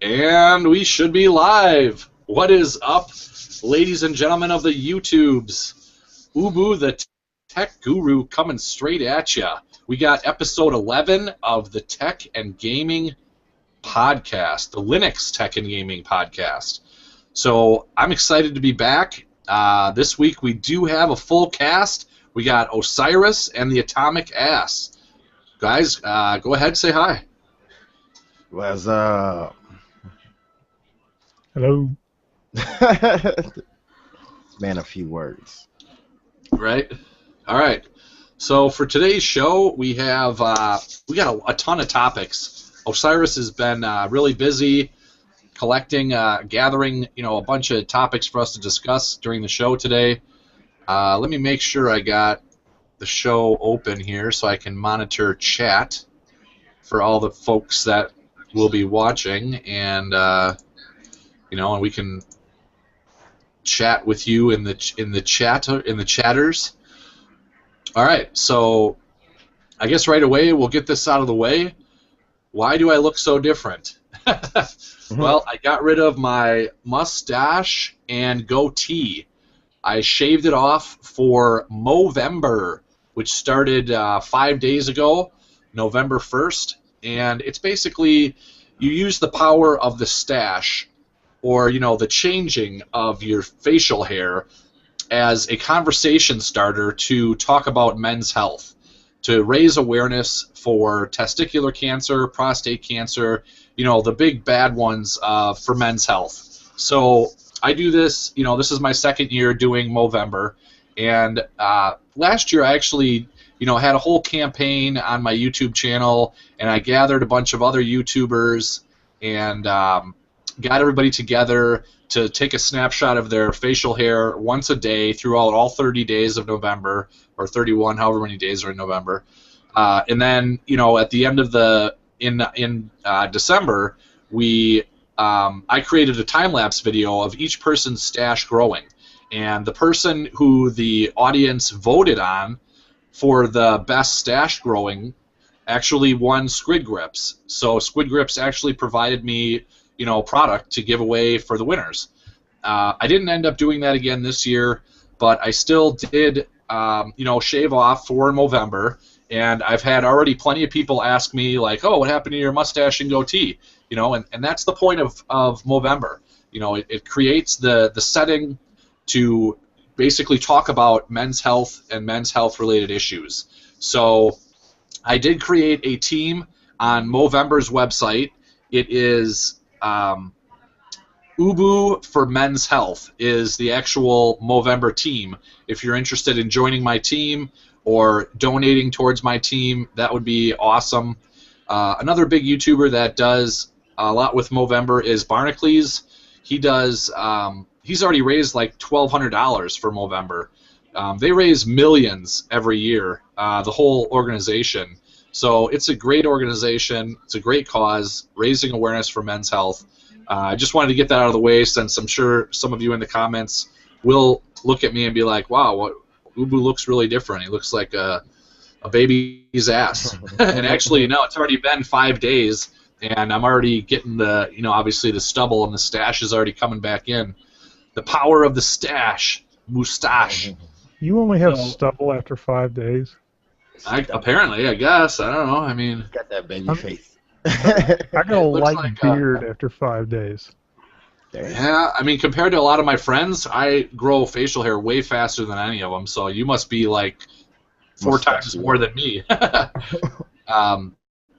And we should be live. What is up, ladies and gentlemen of the YouTubes? Ubu, the tech guru, coming straight at ya. We got episode 11 of the Tech and Gaming podcast, the Linux Tech and Gaming podcast. So I'm excited to be back. This week we do have a full cast. We got Osiris and the Atomic Ass. Guys, go ahead, say hi. What's Hello. Man, a few words. Right. All right. So for today's show, we have we got a ton of topics. Osiris has been really busy collecting, gathering, a bunch of topics for us to discuss during the show today. Let me make sure I got the show open here so I can monitor chat for all the folks that will be watching, and and we can chat with you in the chatters. All right, so I guess right away we'll get this out of the way. Why do I look so different? Well, I got rid of my mustache and goatee. I shaved it off for Movember, which started 5 days ago, November 1st, and it's basically you use the power of the stash, or the changing of your facial hair, as a conversation starter to talk about men's health, to raise awareness for testicular cancer, prostate cancer, the big bad ones for men's health. So I do this, this is my second year doing Movember, and last year I actually had a whole campaign on my YouTube channel, and I gathered a bunch of other YouTubers and got everybody together to take a snapshot of their facial hair once a day throughout all 30 days of November, or 31, however many days are in November. And then, at the end of in December, I created a time-lapse video of each person's stash growing. And the person who the audience voted on for the best stash growing actually won Squid Grips. So Squid Grips actually provided me product to give away for the winners. I didn't end up doing that again this year, but I still did, shave off for Movember, and I've had already plenty of people ask me, like, oh, what happened to your mustache and goatee? And that's the point of Movember. It creates the setting to basically talk about men's health and men's health-related issues. So I did create a team on Movember's website. It is Ubu for Men's Health is the actual Movember team. If you're interested in joining my team or donating towards my team, that would be awesome. Another big YouTuber that does a lot with Movember is Barnacles. He does. He's already raised like $1,200 for Movember. They raise millions every year. The whole organization. So it's a great organization. It's a great cause, raising awareness for men's health. I just wanted to get that out of the way, since I'm sure some of you in the comments will look at me and be like, wow, Ubu looks really different. He looks like a baby's ass. And actually, no, it's already been 5 days, and I'm already getting the, obviously the stubble and the stash is already coming back in. The power of the stash, mustache. You only have stubble after 5 days? Apparently, I guess. I don't know. I mean, Got that baby face. I got a light like, beard after 5 days. Yeah, I mean, compared to a lot of my friends, I grow facial hair way faster than any of them, so you must be like 4 times more than me.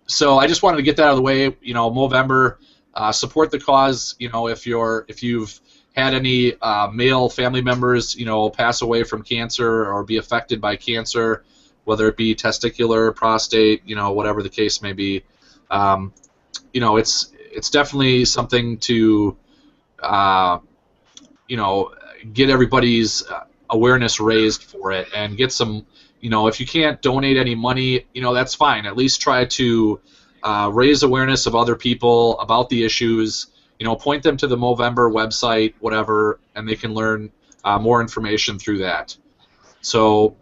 So I just wanted to get that out of the way. Movember, support the cause. If you've had any male family members, pass away from cancer or be affected by cancer, whether it be testicular, prostate, whatever the case may be, it's definitely something to, get everybody's awareness raised for it, and get some, if you can't donate any money, that's fine. At least try to raise awareness of other people about the issues. Point them to the Movember website, whatever, and they can learn more information through that. So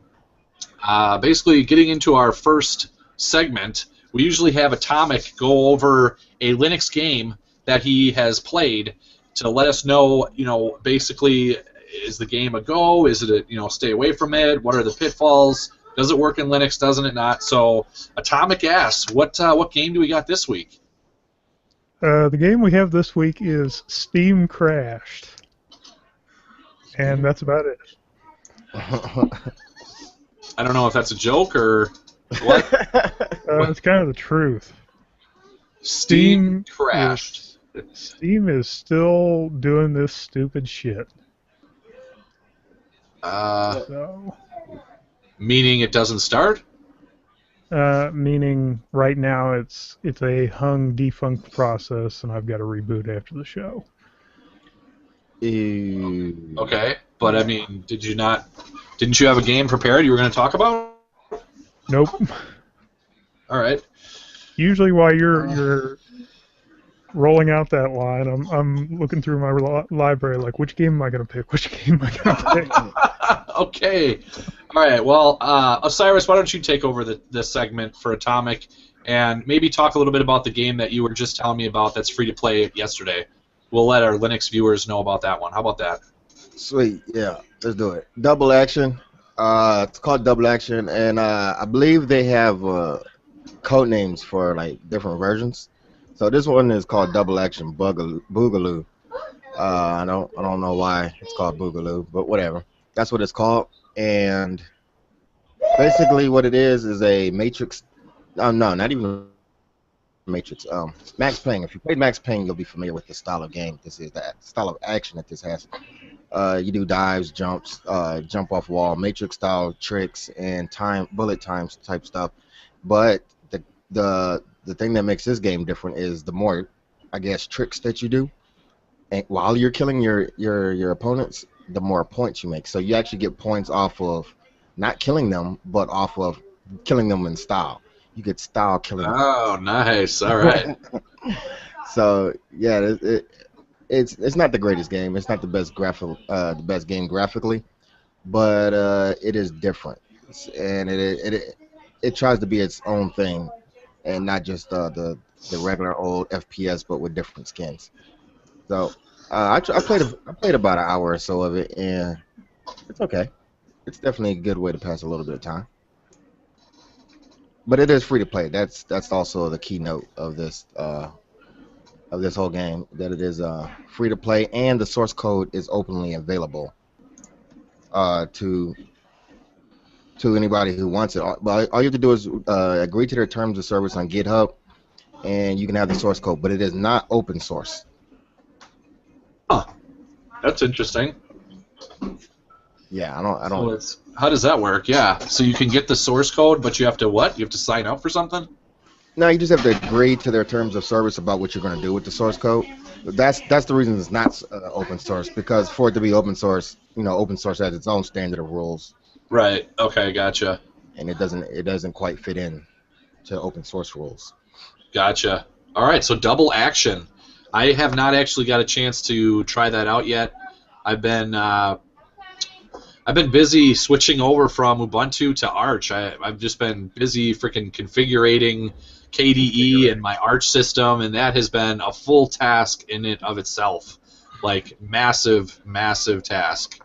basically, getting into our first segment, we usually have Atomic go over a Linux game that he has played to let us know, basically, is the game a go? Is it stay away from it? What are the pitfalls? Does it work in Linux? Doesn't it not? So, Atomic asks, what game do we got this week? The game we have this week is Steam Crashed. And that's about it. I don't know if that's a joke or what. It's kind of the truth. Steam crashed. Steam is still doing this stupid shit. So, Meaning it doesn't start? meaning right now it's a hung defunct process, and I've got to reboot after the show. Okay, but I mean, didn't you have a game prepared you were going to talk about? Nope. All right. Usually while you're rolling out that line, I'm looking through my library like, which game am I going to pick? Which game am I going to pick? Okay. All right. Well, Osiris, why don't you take over this segment for Atomic and maybe talk a little bit about the game that you were just telling me about that's free to play yesterday. We'll let our Linux viewers know about that one. How about that? Sweet, yeah, let's do it. Double Action. It's called Double Action, and I believe they have code names for like different versions. So this one is called Double Action Boogaloo. I don't know why it's called Boogaloo, but whatever. That's what it's called. And basically, what it is a Matrix. No, not even Matrix. Max Payne. If you played Max Payne, you'll be familiar with the style of game. This is the style of action that this has. You do dives, jumps, jump off wall, Matrix style tricks, and bullet times type stuff. But the thing that makes this game different is the more, I guess, tricks that you do, and while you're killing your opponents, the more points you make. So you actually get points off of not killing them, but off of killing them in style. You get style killing them. Oh, nice. All right. So yeah, it's not the greatest game. It's not the best game graphically, but it is different, and it tries to be its own thing, and not just the regular old FPS, but with different skins. So I played about an hour or so of it, and it's okay. It's definitely a good way to pass a little bit of time. But it is free to play. That's also the keynote of this whole game, that it is free to play, and the source code is openly available to anybody who wants it. All you have to do is agree to their terms of service on GitHub, and you can have the source code. But it is not open source. Huh. That's interesting. Yeah, I don't. So how does that work? Yeah. So you can get the source code, but you have to what? You have to sign up for something? No, you just have to agree to their terms of service about what you're going to do with the source code. That's the reason it's not open source, because for it to be open source, open source has its own standard of rules. Right. Okay. Gotcha. And it doesn't quite fit in to open source rules. Gotcha. All right. So Double Action. I have not actually got a chance to try that out yet. I've been busy switching over from Ubuntu to Arch. I've just been busy freaking configuring KDE and my Arch system, and that has been a full task in it of itself. Like, massive, massive task.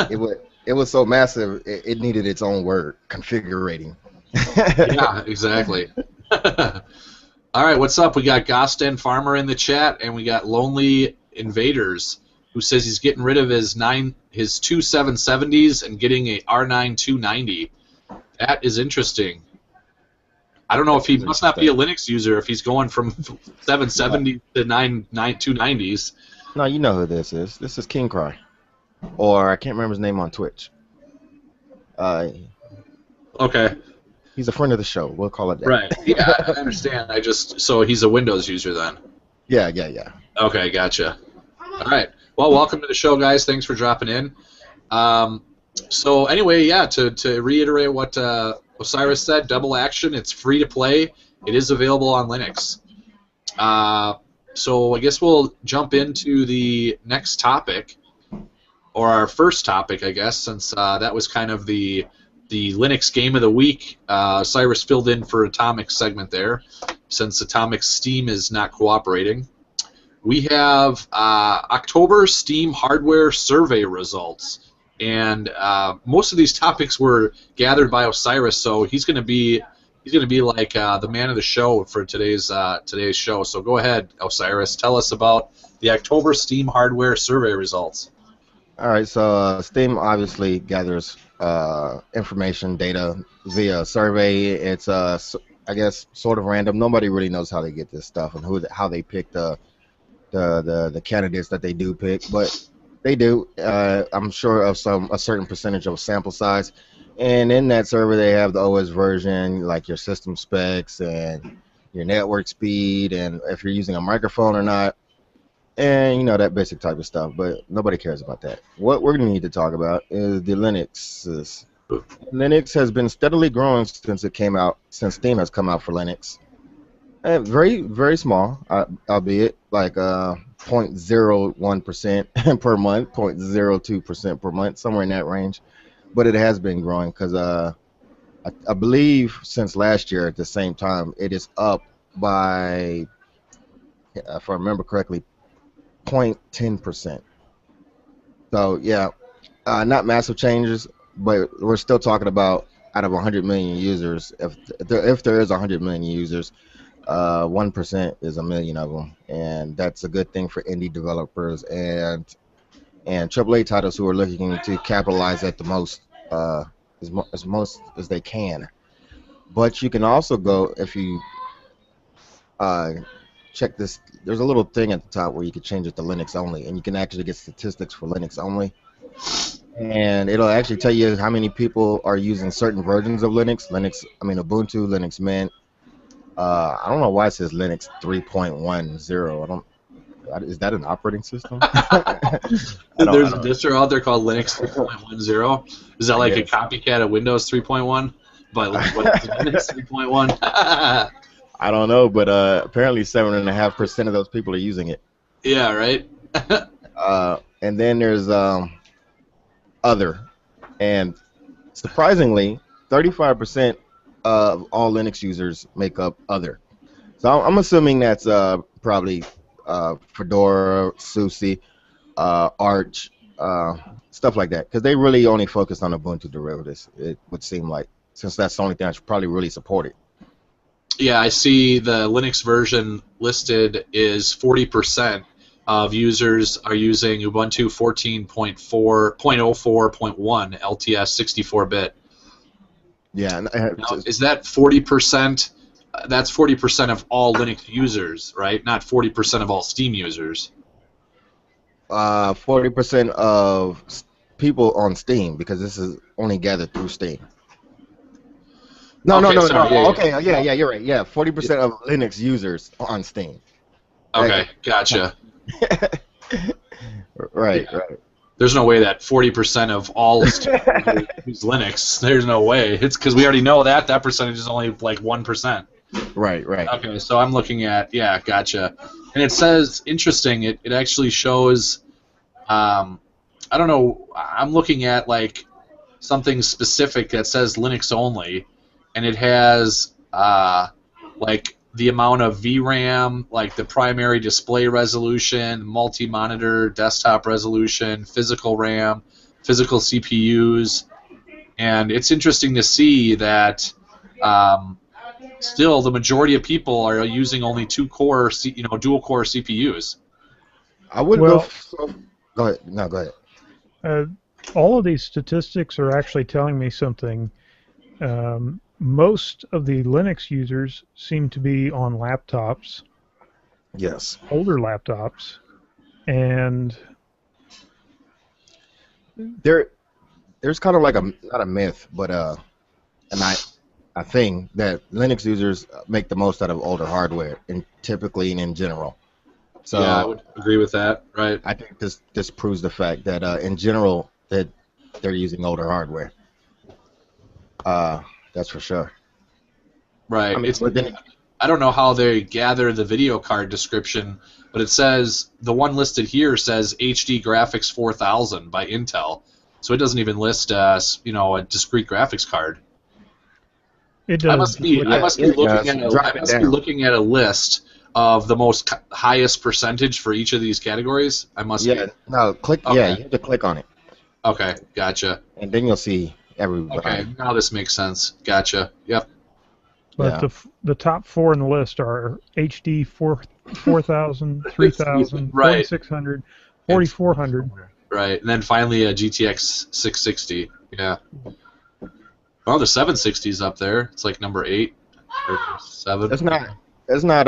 It was so massive, it needed its own word, configurating. Yeah, exactly. All right, what's up? We got Gosten Farmer in the chat, and we got Lonely Invaders, who says he's getting rid of his two 770s and getting a R9 290. That is interesting. I don't know if he must not be a Linux user if he's going from 770 to 290s. No, you know who this is. This is King Cry, or I can't remember his name on Twitch. Okay. He's a friend of the show. We'll call it that. Right. Yeah, I understand. So he's a Windows user then. Yeah. Okay, gotcha. All right. Well, welcome to the show, guys. Thanks for dropping in. So anyway, yeah, to reiterate what Osiris said, Double Action, it's free to play. It is available on Linux. So I guess we'll jump into the next topic, or our first topic, I guess, since that was kind of the Linux Game of the Week. Osiris filled in for Atomic's segment there, since Atomic's Steam is not cooperating. we have October Steam hardware survey results, and most of these topics were gathered by Osiris, so he's going to be like the man of the show for today's show. So go ahead, Osiris, tell us about the October Steam hardware survey results. All right, so Steam obviously gathers information, data via survey. It's I guess sort of random. Nobody really knows how they get this stuff and how they pick the candidates that they do pick, but they do. I'm sure of a certain percentage of sample size, and in that survey they have the OS version, like your system specs and your network speed, and if you're using a microphone or not. And, you know, that basic type of stuff, but nobody cares about that. What we're going to need to talk about is the Linux. Linux has been steadily growing since Steam has come out for Linux. And very, very small, albeit like 0.01% per month, 0.02% per month, somewhere in that range. But it has been growing because I believe since last year at the same time, it is up by, if I remember correctly, 0.10%. So yeah, not massive changes, but we're still talking about out of 100 million users. If there is 100 million users, 1% is a million of them, and that's a good thing for indie developers and AAA titles who are looking to capitalize at the most as they can. But you can also go, if you check this, there's a little thing at the top where you can change it to Linux only, and you can actually get statistics for Linux only, and it'll actually tell you how many people are using certain versions of Linux. Ubuntu, Linux Mint. I don't know why it says Linux 3.10. Is that an operating system? There's a distro out there called Linux 3.10. Is that like a copycat of Windows 3.1? But what is Linux 3.1? I don't know, but apparently 7.5% of those people are using it. Yeah, right. And then there's other, and surprisingly, 35% of all Linux users make up other. So I'm assuming that's probably Fedora, SUSE, Arch, stuff like that, because they really only focus on Ubuntu derivatives. It would seem like, since that's the only thing I should probably really support it. Yeah, I see the Linux version listed is 40% of users are using Ubuntu 14.04.1 LTS 64-bit. Yeah. Now, is that 40%? That's 40% of all Linux users, right? Not 40% of all Steam users. 40% of people on Steam, because this is only gathered through Steam. No. Yeah, you're right. Yeah, 40% of Linux users on Steam. Okay, gotcha. Right. There's no way that 40% of all Steam use Linux. There's no way. It's because we already know that percentage is only like 1%. Right. Okay, so I'm looking at, yeah, gotcha. And it says, interesting, it actually shows, I don't know, I'm looking at like something specific that says Linux only, and it has like the amount of VRAM, like the primary display resolution, multi-monitor desktop resolution, physical RAM, physical CPUs, and it's interesting to see that still the majority of people are using only dual-core CPUs. I would go ahead. No, go ahead. All of these statistics are actually telling me something. Most of the Linux users seem to be on laptops. Yes. Older laptops. And there's kind of like not a myth, but a thing that Linux users make the most out of older hardware, and typically and in general. So yeah, I would agree with that. Right. I think this proves the fact that in general that they're using older hardware. That's for sure. Right. I don't know how they gather the video card description, but it says the one listed here says HD Graphics 4000 by Intel, so it doesn't even list a discrete graphics card. It does. I must be looking at a list of the most highest percentage for each of these categories? I must. Yeah. No, click. Okay. Yeah, you have to click on it, Okay, gotcha. and then you'll see everybody. Okay, now this makes sense. Gotcha. Yep. But Yeah. the top 4 in the list are HD 4000, 3000, Right. 4600, 4400. Right, and then finally a GTX 660. Yeah. Oh, the 760's up there. It's like number 8 or 7. It's not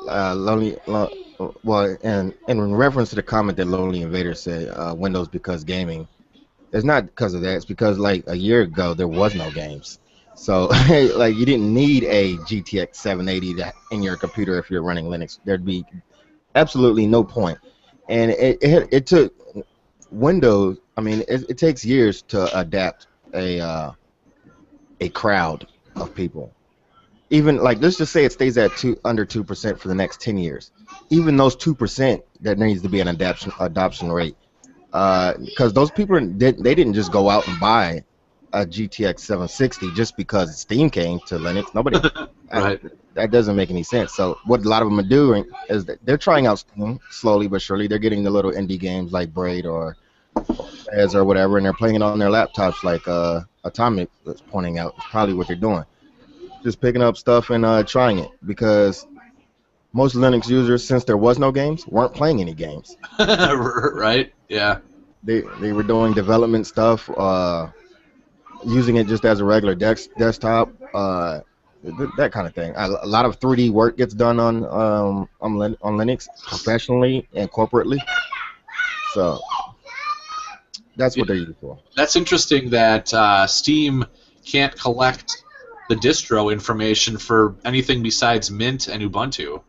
lonely. Well, and in reference to the comment that Lonely Invader said, Windows because gaming. It's not because of that. It's because like a year ago there was no games, so like you didn't need a GTX 780 in your computer if you're running Linux. There'd be absolutely no point. And it took Windows. I mean, it takes years to adapt a crowd of people. Even like let's just say it stays at under 2% for the next 10 years. Even those 2%, there needs to be an adoption rate. Because those people they didn't just go out and buy a GTX 760 just because Steam came to Linux. Nobody. Right. That doesn't make any sense. So what a lot of them are doing is that they're trying out Steam slowly but surely. They're getting the little indie games like Braid or Fez or whatever, and they're playing it on their laptops like Atomic was pointing out. It's probably what they're doing. Just picking up stuff and trying it because most Linux users, since there was no games, weren't playing any games. Right? Yeah. They were doing development stuff, using it just as a regular desktop, that kind of thing. A lot of 3D work gets done on Linux professionally and corporately. So that's what they're used for. That's interesting that Steam can't collect the distro information for anything besides Mint and Ubuntu.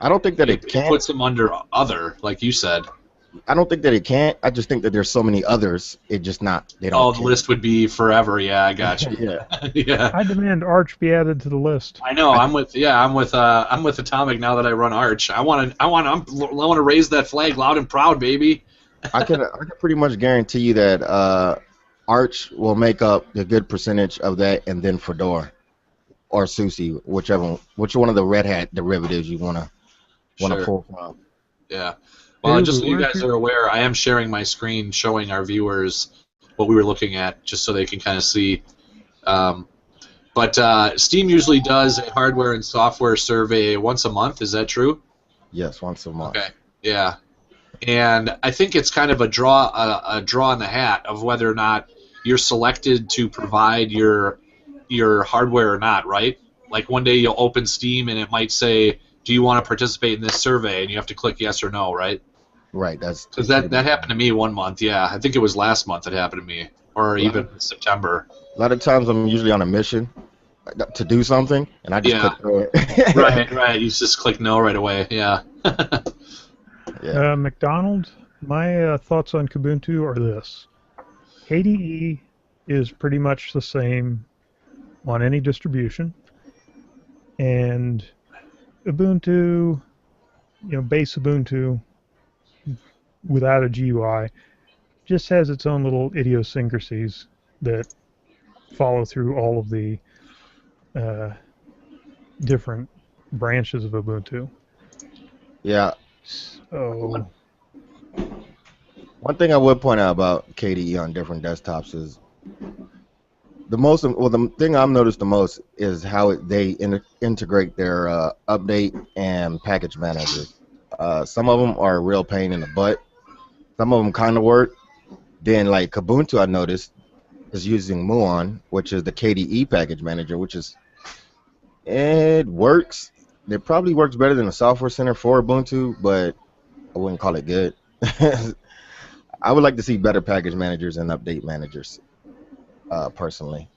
I don't think that it can. It puts them under other, like you said. I don't think that it can't. I just think that there's so many others. It just not. They don't. Oh, the list would be forever. Yeah, I got you. Yeah. Yeah. I demand Arch be added to the list. I know. I'm with Atomic now that I run Arch. I want to raise that flag loud and proud, baby. I can pretty much guarantee you that Arch will make up a good percentage of that, and then Fedora or SUSE, which one of the Red Hat derivatives you wanna pull from. Yeah. Well, just so you guys are aware, I am sharing my screen showing our viewers what we were looking at, just so they can kind of see. But Steam usually does a hardware and software survey once a month. Is that true? Yes, once a month. Okay. Yeah. And I think it's kind of a draw in the hat of whether or not you're selected to provide your hardware or not, right? Like one day you'll open Steam and it might say, "Do you want to participate in this survey?" And you have to click yes or no, right? Right. That's because that happened to me one month. Yeah, I think it was last month it happened to me, or even September. A lot of times I'm usually on a mission to do something, and I just click through it. Right. You just click no right away. Yeah. Yeah. McDonald, my thoughts on Kubuntu are this. KDE is pretty much the same on any distribution, and Ubuntu, base Ubuntu without a GUI just has its own little idiosyncrasies that follow through all of the different branches of Ubuntu. Yeah. So, one thing I would point out about KDE on different desktops is the thing I've noticed the most is how they integrate their update and package managers. Some of them are a real pain in the butt. Some of them kind of work. Then, like Kubuntu, I noticed is using Muon, which is the KDE package manager, it works. It probably works better than the Software Center for Ubuntu, but I wouldn't call it good. I would like to see better package managers and update managers, personally.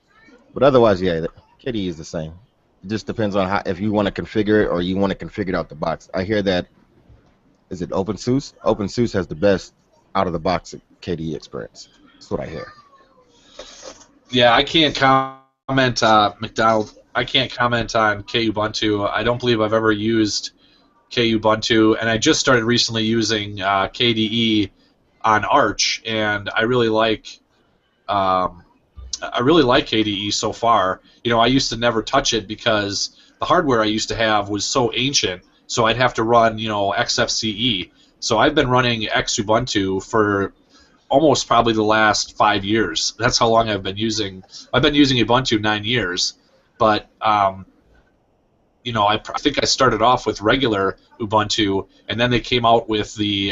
But otherwise, yeah, KDE is the same. It just depends on if you want to configure it or you want to configure it out the box. I hear that, is it OpenSUSE? OpenSUSE has the best out-of-the-box KDE experience. That's what I hear. Yeah, I can't comment, McDonald. I can't comment on Kubuntu. I don't believe I've ever used Kubuntu, and I just started recently using KDE on Arch, and I really like KDE so far. I used to never touch it because the hardware I used to have was so ancient, so I'd have to run, XFCE. So I've been running Xubuntu for almost probably the last 5 years. That's how long I've been using. I've been using Ubuntu 9 years, but I think I started off with regular Ubuntu, and then they came out with the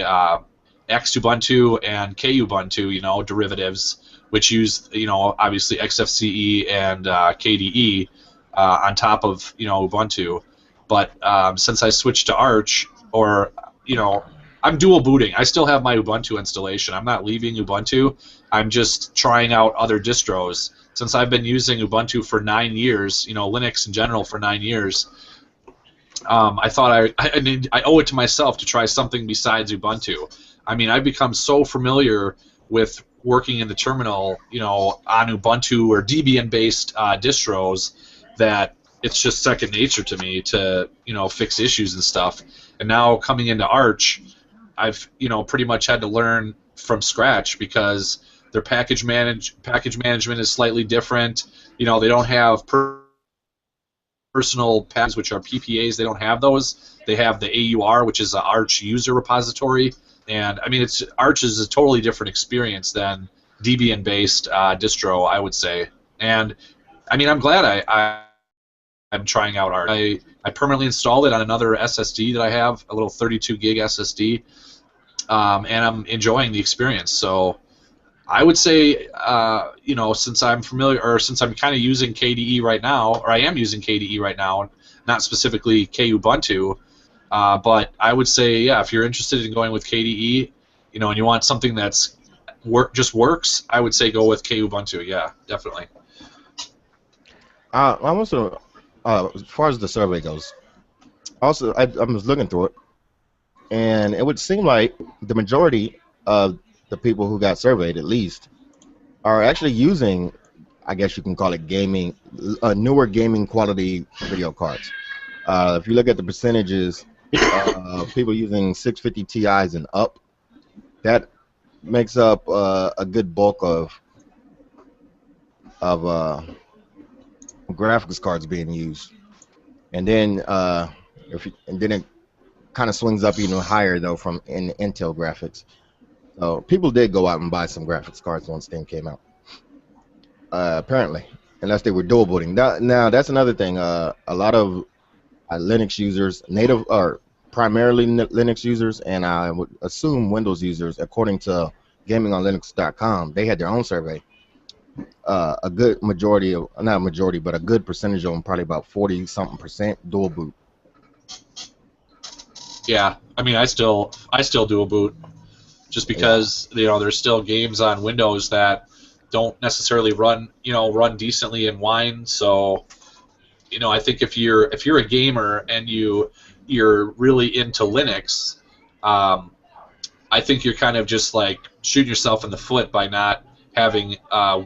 Xubuntu and Kubuntu, derivatives, which use, obviously XFCE and KDE on top of, Ubuntu. But since I switched to Arch, I'm dual booting. I still have my Ubuntu installation. I'm not leaving Ubuntu. I'm just trying out other distros. Since I've been using Ubuntu for 9 years, Linux in general for 9 years, I thought I owe it to myself to try something besides Ubuntu. I mean, I've become so familiar with working in the terminal, on Ubuntu or Debian-based distros that it's just second nature to me to, fix issues and stuff. And now coming into Arch, I've, pretty much had to learn from scratch because their package management is slightly different. They don't have personal packages, which are PPAs. They don't have those. They have the AUR, which is an Arch user repository. And I mean, Arch is a totally different experience than Debian-based distro, I would say. And I mean, I'm glad I'm trying out Arch. I permanently installed it on another SSD that I have, a little 32 gig SSD, and I'm enjoying the experience. So I would say, since I'm familiar, or since I'm kind of using KDE right now, or I am using KDE right now, not specifically Kubuntu, but I would say, yeah, if you're interested in going with KDE, and you want something that's just works, I would say go with Kubuntu. Yeah, definitely. I also, as far as the survey goes, also I was looking through it, and it would seem like the majority of the people who got surveyed, at least, are actually using, I guess you can call it gaming, newer gaming quality video cards. If you look at the percentages of people using 650 Ti's and up, that makes up a good bulk of graphics cards being used. And then it kind of swings up even higher though from Intel graphics. So people did go out and buy some graphics cards once Steam came out. Apparently, unless they were dual booting. Now that's another thing. A lot of Linux users, native or primarily Linux users, and I would assume Windows users, according to GamingOnLinux.com, they had their own survey. A good majority of, not majority, but a good percentage of them, probably about 40-something% dual boot. Yeah, I mean, I still dual boot, just because there's still games on Windows that don't necessarily run decently in Wine. So I think if you're a gamer and you're really into Linux, I think you're kind of just like shooting yourself in the foot by not having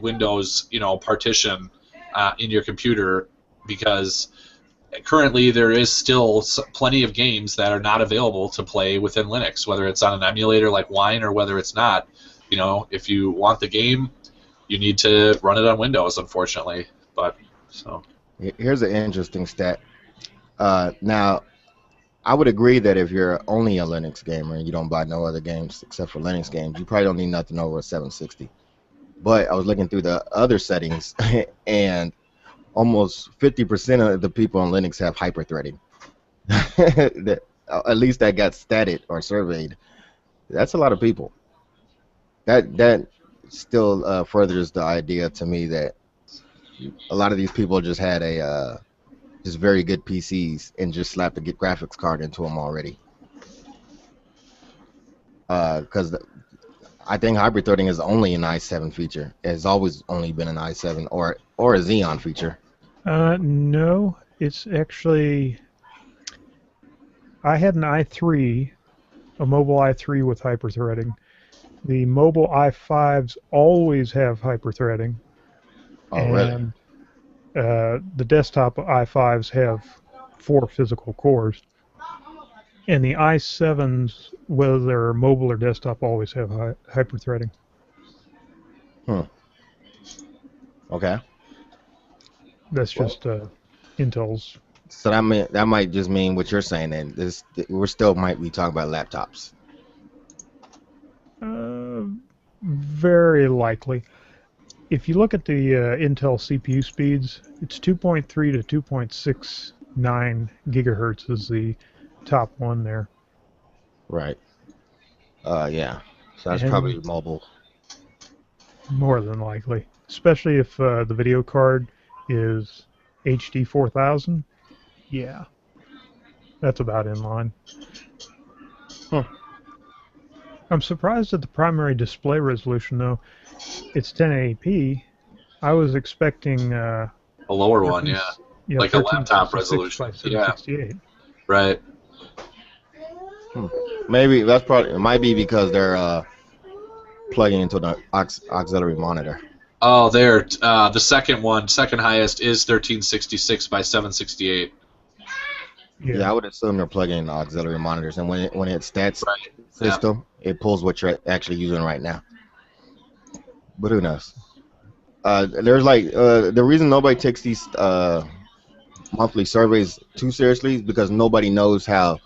Windows partition in your computer, because currently there is still plenty of games that are not available to play within Linux, whether it's on an emulator like Wine or whether it's not. If you want the game, you need to run it on Windows, unfortunately. But so here's an interesting stat. Now, I would agree that if you're only a Linux gamer and you don't buy no other games except for Linux games, you probably don't need nothing over a 760. But I was looking through the other settings, and almost 50% of the people on Linux have hyperthreading. At least that got statted or surveyed. That's a lot of people. That still furthers the idea to me that a lot of these people just had just very good PCs and just slapped a graphics card into them already. Because I think hybrid threading is only an i7 feature. It has always only been an i7 or a Xeon feature. No, it's actually, I had an i3, a mobile i3 with hyperthreading. The mobile i5s always have hyperthreading. Oh, really? The desktop i5s have 4 physical cores. And the i7s, whether they're mobile or desktop, always have hyperthreading. Okay. That's just Intel's So that might just mean what you're saying. Then we're still might be talking about laptops. Very likely. If you look at the Intel CPU speeds, it's 2.3 to 2.69 gigahertz is the top one there. Right. Yeah. So that's And probably mobile. more than likely, especially if the video card is HD 4000. Yeah, that's about in line. Huh. I'm surprised at the primary display resolution, though. It's 1080p. I was expecting A lower one, yeah. Like a laptop 1366 resolution. by 768. Right. Maybe that's probably it. Might be because they're plugging into the auxiliary monitor. Oh, there. The second highest is 1366 by 768. Yeah, I would assume they're plugging in the auxiliary monitors, and when it stats Right. system, it pulls what you're actually using right now. But who knows? There's like the reason nobody takes these monthly surveys too seriously is because nobody knows how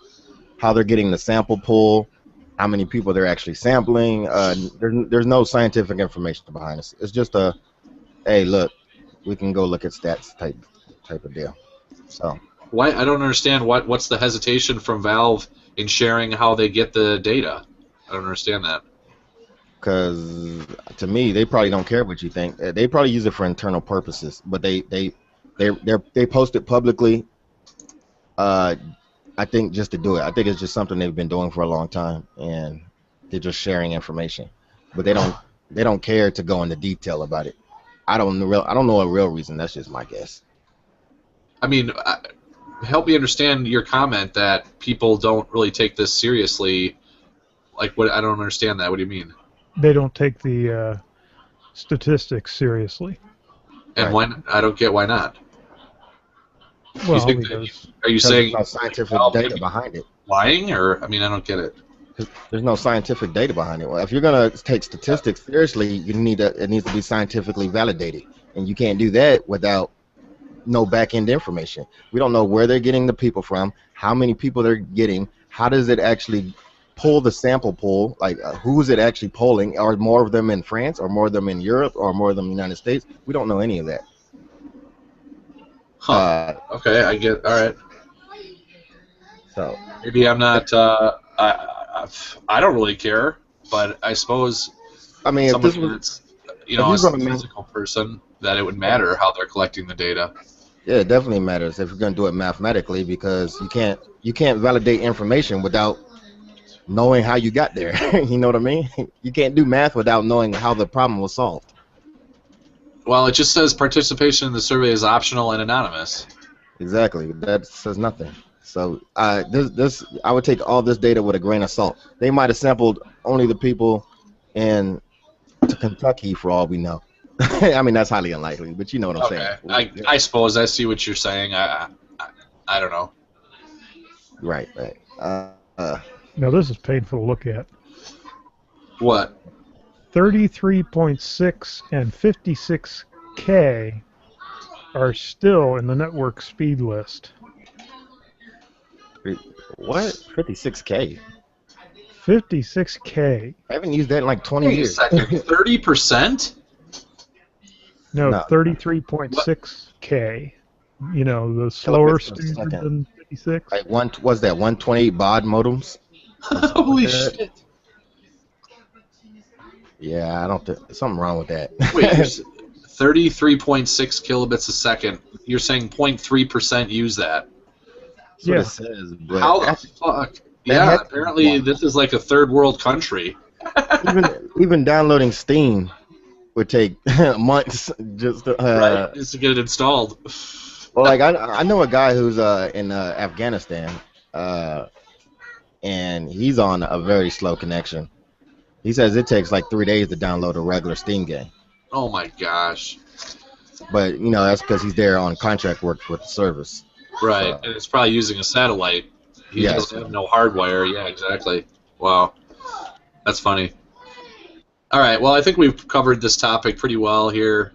they're getting the sample pool, how many people they're actually sampling. There's no scientific information behind this. It's just a, hey, look, we can go look at stats type of deal. So Why? I don't understand what's the hesitation from Valve in sharing how they get the data. I don't understand that. because to me, they probably don't care what you think. They probably use it for internal purposes, but they post it publicly. I think just to do it. I think it's just something they've been doing for a long time, and they're just sharing information. But they don't care to go into detail about it. I don't know a real reason. That's just my guess. I mean, help me understand your comment that people don't really take this seriously. Like, what? I don't understand that. What do you mean? They don't take the statistics seriously. And Right. why? I don't get why not. Well, Are you Because saying there's no scientific Valve data may be behind it. lying, or I mean, I don't get it. There's no scientific data behind it. Well, if you're gonna take statistics seriously, it needs to be scientifically validated, and you can't do that without no back end information. We don't know where they're getting the people from, how many people they're getting, how does it actually pull the sample pool, like who is it actually polling? Are more of them in France, or more of them in Europe, or more of them in the United States? We don't know any of that. Huh. Okay, I get. All right. So Maybe I'm not. I don't really care, but I suppose I mean, if somebody this was, that's if you're as a gonna physical person, that it would matter how they're collecting the data. yeah, it definitely matters if you're gonna do it mathematically, because you can't validate information without knowing how you got there. You know what I mean? You can't do math without knowing how the problem was solved. Well, it just says participation in the survey is optional and anonymous. Exactly. That says nothing. So this I would take all this data with a grain of salt. They might have sampled only the people in Kentucky for all we know. I mean, that's highly unlikely, but you know what I'm saying. I suppose I see what you're saying. I don't know. Right. now this is painful to look at. What? 33.6 and 56K are still in the network speed list. What? 56K? 56K. I haven't used that in like 20 Wait a years. second. 30%? No, No. 33.6K. You know, the slower Kilobits per speed second. than 56. Like was that 128 baud modems? Holy shit. Yeah, I don't think something wrong with that. Wait, 33.6 kilobits a second. You're saying 0.3% use that. That's what Yeah. it says. But How the fuck? Yeah, has to be apparently wrong. this is like a third world country. even downloading Steam would take months just to, Right? Just to get it installed. well, like I know a guy who's in Afghanistan, and he's on a very slow connection. He says it takes like 3 days to download a regular Steam game. Oh my gosh. But you know that's because he's there on contract work with the service. Right, So, and it's probably using a satellite. He Yes. doesn't have no hardwire. Yeah, exactly. Wow. That's funny. All right, well, I think we've covered this topic pretty well here.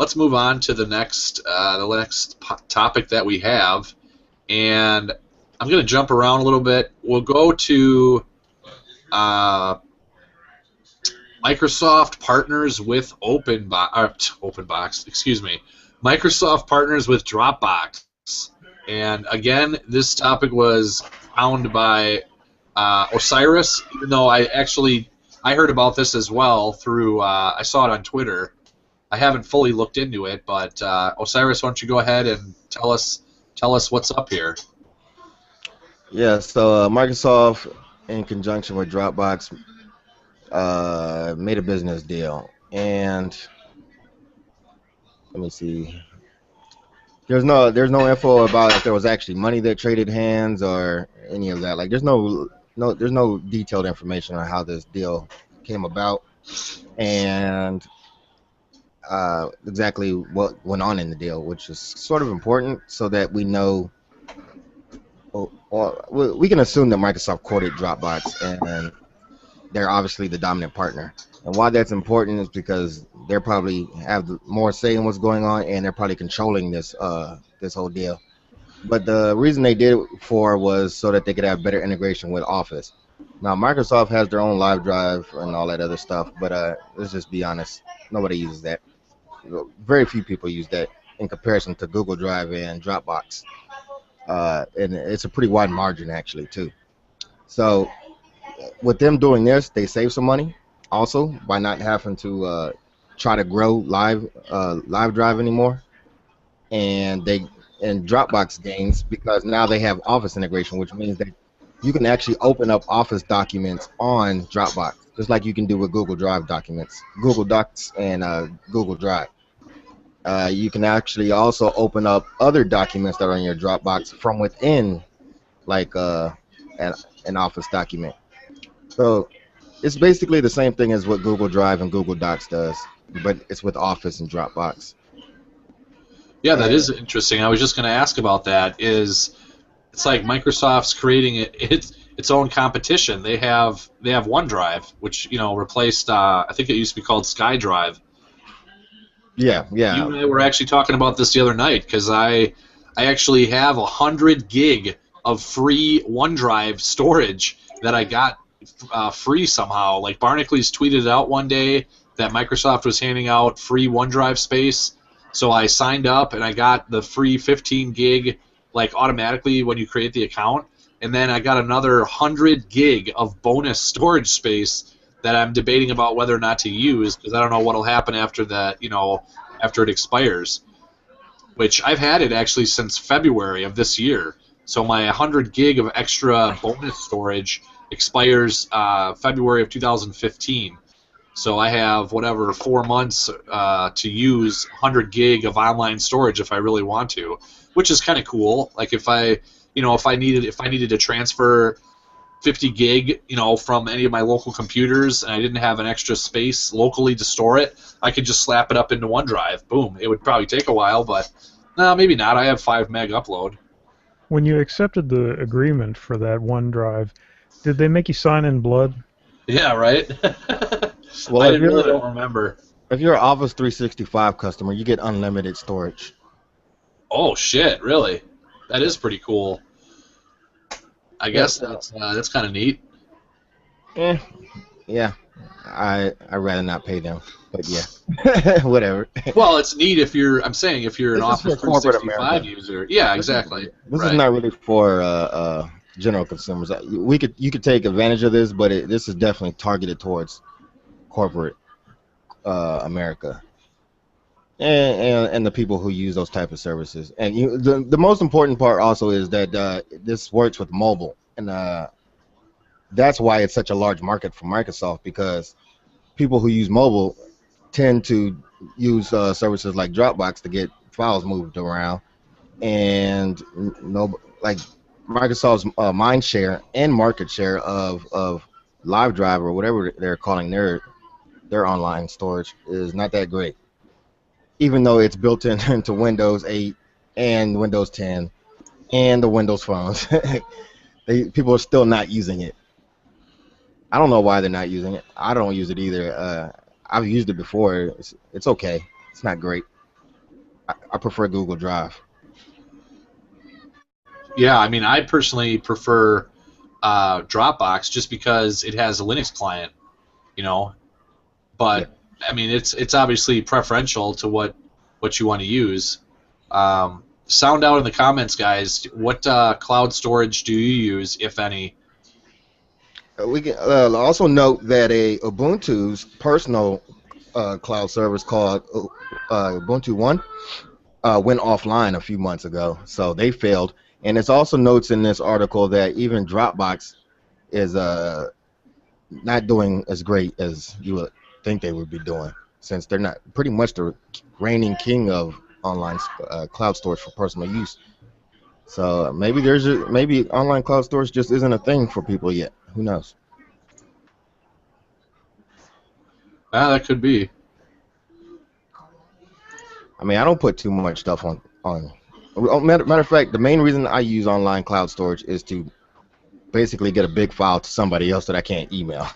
let's move on to the next topic that we have, and I'm going to jump around a little bit. We'll go to Microsoft partners with OpenBox. Excuse me. Microsoft partners with Dropbox, and again, this topic was found by Osiris. Even though I heard about this as well through I saw it on Twitter. I haven't fully looked into it, but Osiris, why don't you go ahead and tell us what's up here? Yeah, so Microsoft, in conjunction with Dropbox, made a business deal, and let me see. There's no info about if there was actually money that traded hands or any of that. Like, there's no detailed information on how this deal came about, and exactly what went on in the deal, which is sort of important so that we know. Or we can assume that Microsoft courted Dropbox, and they're obviously the dominant partner. And why that's important is because they probably have more say in what's going on, and they're probably controlling this whole deal. But the reason they did it was so that they could have better integration with Office. Now, Microsoft has their own Live Drive and all that other stuff, but let's just be honest, nobody uses that. Very few people use that in comparison to Google Drive and Dropbox. And it's a pretty wide margin, actually, too. So with them doing this, they save some money also by not having to try to grow Live Drive anymore. And Dropbox gains because now they have Office integration, which means that you can actually open up Office documents on Dropbox, just like you can do with Google Drive documents, Google Docs, and Google Drive. You can actually also open up other documents that are in your Dropbox from within, like an Office document. So it's basically the same thing as what Google Drive and Google Docs does, but it's with Office and Dropbox. Yeah, that is interesting. I was just going to ask about that. It's like Microsoft's creating its own competition. They have OneDrive, which replaced I think it used to be called SkyDrive. Yeah. You and I were actually talking about this the other night because I actually have 100 gig of free OneDrive storage that I got free somehow. Like Barnacules tweeted out one day that Microsoft was handing out free OneDrive space. So I signed up and I got the free 15 gig like automatically when you create the account, and then I got another 100 gig of bonus storage space that I'm debating about whether or not to use because I don't know what'll happen after that, after it expires. Which I've had it actually since February of this year. So my 100 gig of extra bonus storage expires February of 2015. So I have 4 months to use 100 gig of online storage if I really want to, which is kind of cool. Like if I needed to transfer 50 gig, from any of my local computers, and I didn't have an extra space locally to store it, I could just slap it up into OneDrive. Boom. It would probably take a while, but no, maybe not. I have 5 meg upload. When you accepted the agreement for that OneDrive, did they make you sign in blood? Yeah, right. Well, I really don't remember. If you're an Office 365 customer, you get unlimited storage. Oh shit! Really? That is pretty cool. I guess that's kind of neat. Yeah. I'd rather not pay them, but yeah, whatever. Well, it's neat if you're an Office 365 user. Yeah, exactly. This is not really for general consumers. You could take advantage of this, but this is definitely targeted towards corporate America and the people who use those type of services. And the most important part also is that this works with mobile, and that's why it's such a large market for Microsoft, because people who use mobile tend to use services like Dropbox to get files moved around, and like Microsoft's mind share and market share of Live Drive or whatever they're calling their online storage is not that great, even though it's built into Windows 8 and Windows 10 and the Windows phones. People are still not using it. I don't know why they're not using it. I don't use it either. I've used it before. It's okay. It's not great. I prefer Google Drive. Yeah, I mean, I personally prefer Dropbox just because it has a Linux client, you know. Yeah. But I mean, it's obviously preferential to what you want to use. Sound out in the comments, guys. What cloud storage do you use, if any? We can also note that a Ubuntu's personal cloud service called Ubuntu One went offline a few months ago, so they failed. And it's also notes in this article that even Dropbox is not doing as great as you would think they would be doing, since they're not pretty much the reigning king of online cloud storage for personal use. So maybe online cloud storage just isn't a thing for people yet. Who knows? That could be. I mean, I don't put too much stuff on. Matter of fact, the main reason I use online cloud storage is to basically get a big file to somebody else that I can't email.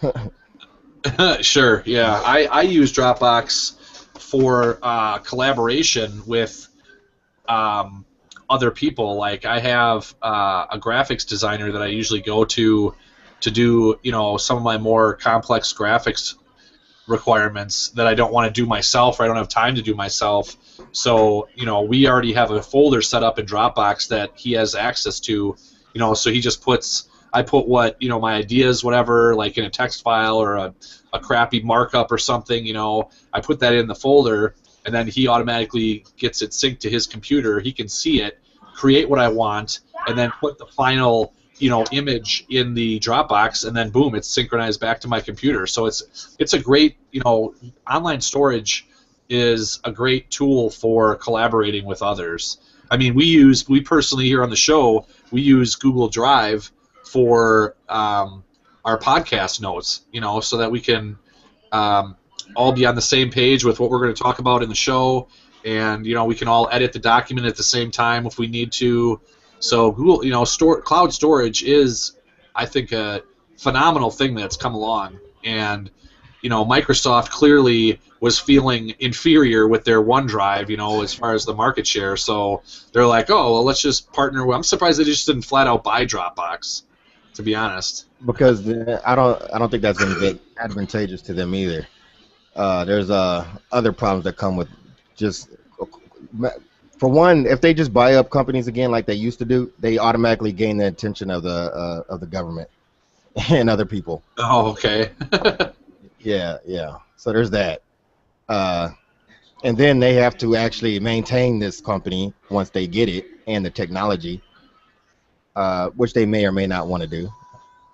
Sure, yeah. I use Dropbox for collaboration with other people. Like I have a graphics designer that I usually go to do, some of my more complex graphics requirements that I don't want to do myself or I don't have time to do myself. So, we already have a folder set up in Dropbox that he has access to, so he just I put what, my ideas, whatever, like in a text file or a crappy markup or something, I put that in the folder and then he automatically gets it synced to his computer. He can see it, create what I want, and then put the final image in the Dropbox, and then boom, it's synchronized back to my computer. So it's a great, online storage is a great tool for collaborating with others. I mean, we personally here on the show, we use Google Drive for our podcast notes, so that we can all be on the same page with what we're going to talk about in the show, and we can all edit the document at the same time if we need to. So Google, cloud storage is, I think, a phenomenal thing that's come along, and Microsoft clearly was feeling inferior with their OneDrive, as far as the market share. So they're like, oh, well, let's just partner. I'm surprised they just didn't flat out buy Dropbox, to be honest. Because I don't think that's going to be advantageous to them either. There's other problems that come with just, for one, if they just buy up companies again like they used to do, they automatically gain the attention of the government and other people. Oh, okay. Yeah. So there's that. And then they have to actually maintain this company once they get it and the technology, which they may or may not want to do.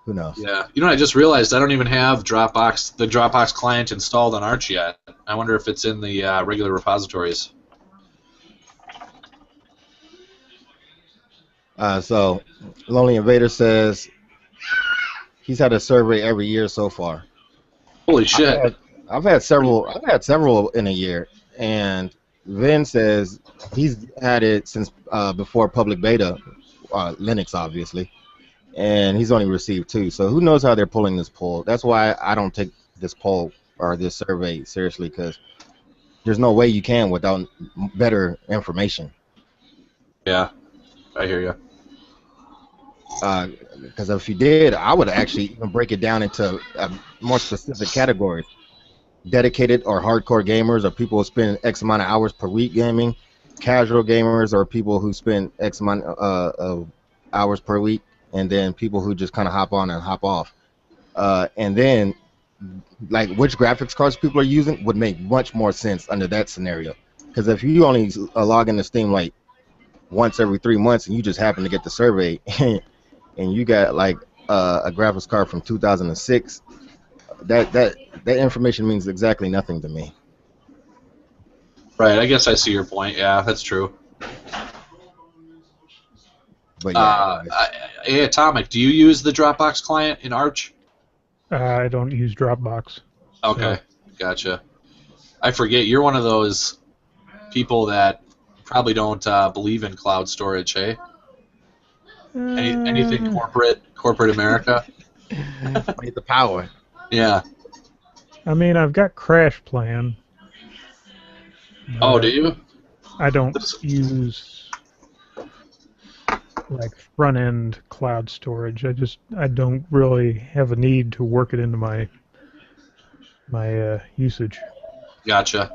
Who knows? Yeah. I just realized I don't even have the Dropbox client installed on Arch yet. I wonder if it's in the regular repositories. So Lonely Invader says he's had a survey every year so far. Holy shit. I've had several in a year, and Vin says he's had it since before public beta, Linux obviously, and he's only received 2. So who knows how they're pulling this poll? That's why I don't take this poll or this survey seriously, because there's no way you can without better information. Yeah, I hear you. Because if you did, I would actually even break it down into more specific categories. Dedicated or hardcore gamers, or people who spend X amount of hours per week gaming. Casual gamers, or people who spend X amount of hours per week. And then people who just kind of hop on and hop off. And then, like, which graphics cards people are using would make much more sense under that scenario. Because if you only log into Steam like once every 3 months and you just happen to get the survey and you got like a graphics card from 2006, that information means exactly nothing to me. Right, I guess I see your point. Yeah, that's true. But yeah, hey, Atomic, do you use the Dropbox client in Arch? I don't use Dropbox. Okay, gotcha. I forget, you're one of those people that probably don't believe in cloud storage, hey? Anything corporate America? Need the power. Yeah. I mean, I've got Crash Plan. Oh, do you? I don't use like front-end cloud storage. I don't really have a need to work it into my usage. Gotcha.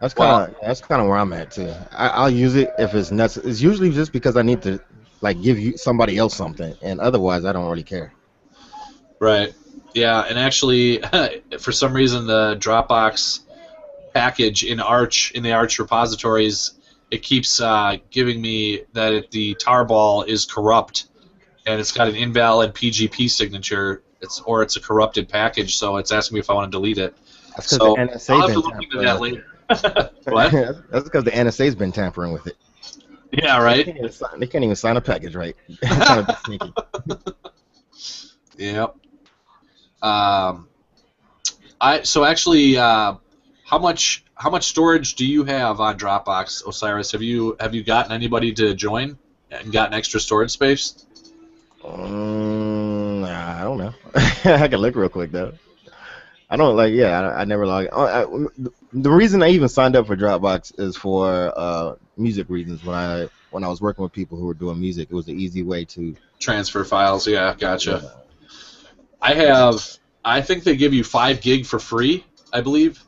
That's Well, kind of where I'm at too. I'll use it if it's necessary. It's usually just because I need to like give you somebody else something, and otherwise I don't really care. right. Yeah, and actually, for some reason, the Dropbox package in the Arch repositories, it keeps giving me that the tarball is corrupt, and it's got an invalid PGP signature. It's a corrupted package, so it's asking me if I want to delete it. That's because So the I'll NSA have to been look into tampering that with it. later. What? That's because the NSA's been tampering with it. Yeah, They right. can't even sign a package right. They're trying to be sneaky. Yep. So actually, how much storage do you have on Dropbox, Osiris? Have you gotten anybody to join and gotten extra storage space? I don't know. I can look real quick though. I don't like. Yeah, I never log. The reason I even signed up for Dropbox is for music reasons. When I was working with people who were doing music, it was an easy way to Transfer files, yeah, gotcha. Yeah. I think they give you 5 gig for free, I believe,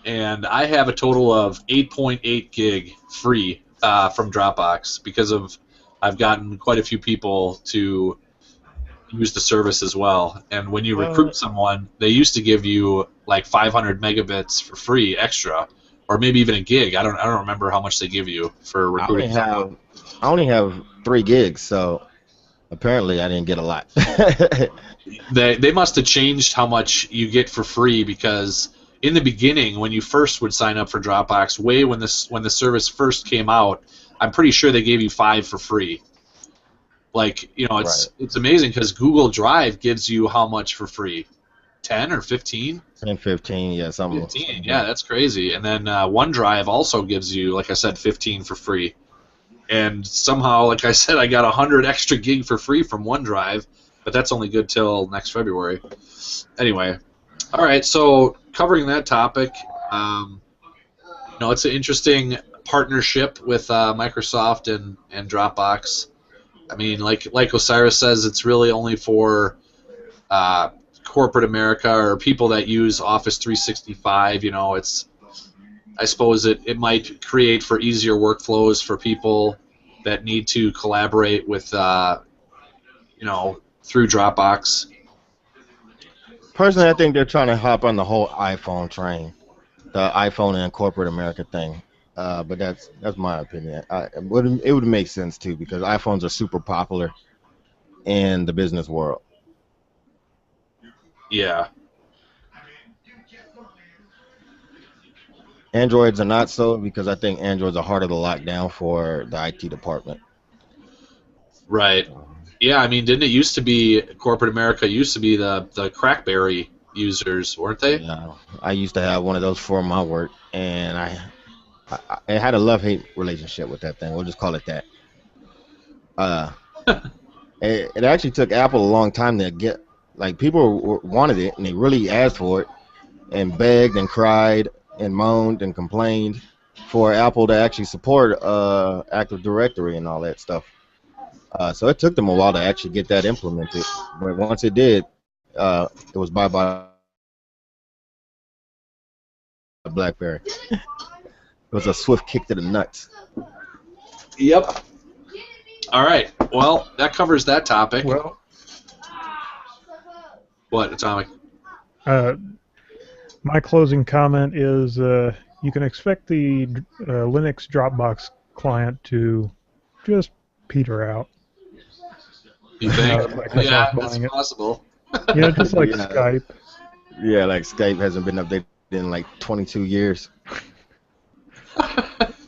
and I have a total of 8.8 gig free from Dropbox because I've gotten quite a few people to use the service as well. And when you recruit someone, they used to give you like 500 megabits for free extra, or maybe even a gig. I don't remember how much they give you for recruiting someone. I only have 3 gigs, so apparently I didn't get a lot. They must have changed how much you get for free, because in the beginning, when you first would sign up for Dropbox, when the service first came out, I'm pretty sure they gave you 5 for free. Like, Right. it's amazing because Google Drive gives you how much for free? 10 or 15? 10, 15, yeah, something. 15, yeah, that's crazy. And then OneDrive also gives you, like I said, 15 for free. And somehow, like I said, I got 100 extra gig for free from OneDrive, but that's only good till next February. Anyway, all right, so covering that topic, it's an interesting partnership with Microsoft and Dropbox. I mean, like Osiris says, it's really only for corporate America or people that use Office 365. I suppose it might create for easier workflows for people that need to collaborate with, through Dropbox. Personally, I think they're trying to hop on the whole iPhone train, the iPhone and corporate America thing. But that's my opinion. It would make sense too because iPhones are super popular in the business world. Yeah. Androids are not so because I think Androids are harder to lock down for the IT department. Right. Yeah, I mean, didn't it used to be corporate America used to be the CrackBerry users, weren't they? Yeah, I used to have one of those for my work, and I had a love-hate relationship with that thing. We'll just call it that. It actually took Apple a long time to get, like, people wanted it, and they really asked for it, and begged and cried and moaned and complained for Apple to actually support Active Directory and all that stuff. So it took them a while to actually get that implemented, but once it did, it was bye-bye BlackBerry. It was a swift kick to the nuts. Yep. All right. Well, that covers that topic. Well, what, Atomic? my closing comment is you can expect the Linux Dropbox client to just peter out. You think? Microsoft Yeah, that's buying it. possible. Yeah, just like Yeah. Skype. Yeah, like Skype hasn't been updated in like 22 years.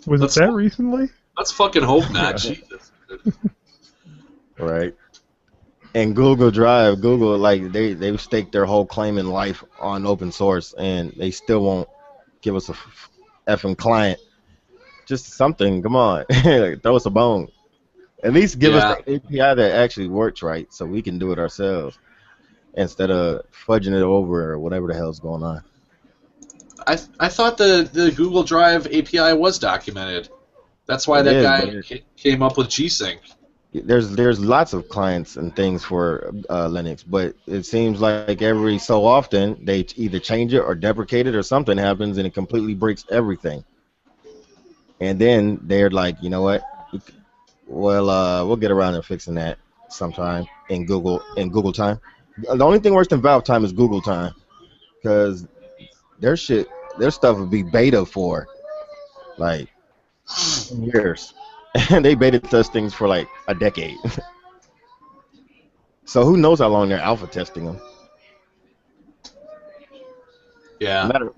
Was Let's- it that recently? Let's fucking hope not. Yeah. Jesus. Right. And Google Drive, Google, like they've staked their whole claim in life on open source, and they still won't give us a effing client. Just something, come on, throw us a bone. At least give us the API that actually works right, so we can do it ourselves instead of fudging it over or whatever the hell's going on. I thought the Google Drive API was documented. That's why It that is, guy but came up with G-Sync. there's lots of clients and things for Linux, but it seems like every so often they either change it or deprecate it or something happens and it completely breaks everything. And then they're like, you know what? Well, we'll get around to fixing that sometime in Google time. The only thing worse than Valve time is Google time because their shit, their stuff would be beta for like 10 years, and they beta test things for like a decade. So who knows how long they're alpha testing them? Yeah. Matter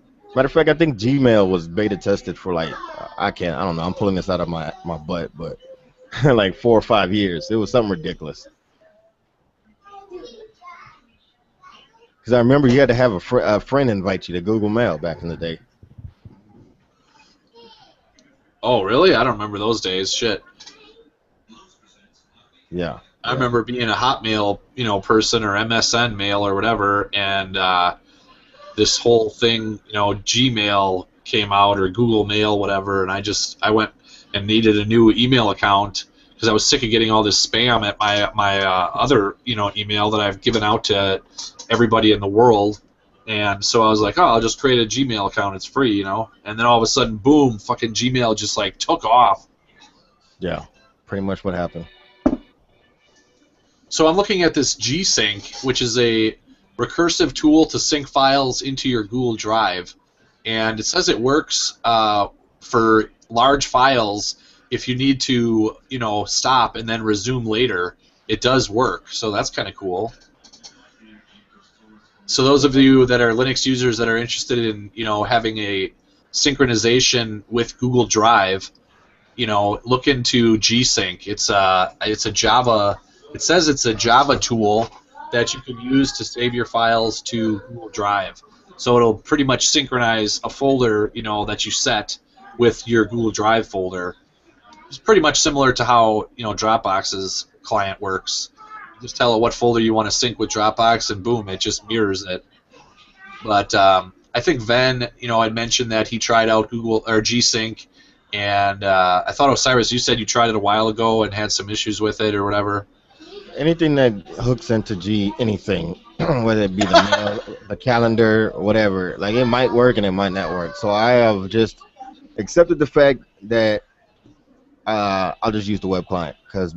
of fact, I think Gmail was beta tested for like I don't know. I'm pulling this out of my butt, but like 4 or 5 years. It was something ridiculous. Because I remember you had to have a friend invite you to Google Mail back in the day. Oh, really? I don't remember those days. Shit. Yeah. I remember being a Hotmail, person or MSN mail or whatever, and this whole thing, Gmail came out or Google Mail, whatever, and I went and needed a new email account because I was sick of getting all this spam at my other, email that I've given out to everybody in the world. And so I was like, oh, I'll just create a Gmail account. It's free, And then all of a sudden, boom, fucking Gmail just like took off. Yeah, pretty much what happened. So I'm looking at this G-Sync, which is a recursive tool to sync files into your Google Drive. And it says it works for large files. If you need to, stop and then resume later, it does work. So that's kind of cool. So those of you that are Linux users that are interested in, having a synchronization with Google Drive, look into G-Sync. It's a Java. It says it's a Java tool that you can use to save your files to Google Drive. So it'll pretty much synchronize a folder, that you set with your Google Drive folder. It's pretty much similar to how Dropbox's client works. You just tell it what folder you want to sync with Dropbox, and boom, it just mirrors it. But I think Ven, had mentioned that he tried out Google or G-Sync, and I thought Osiris, you said you tried it a while ago and had some issues with it or whatever. Anything that hooks into anything, whether it be the mail, the calendar, whatever, like it might work and it might not work. So I have just accepted the fact that I'll just use the web client because,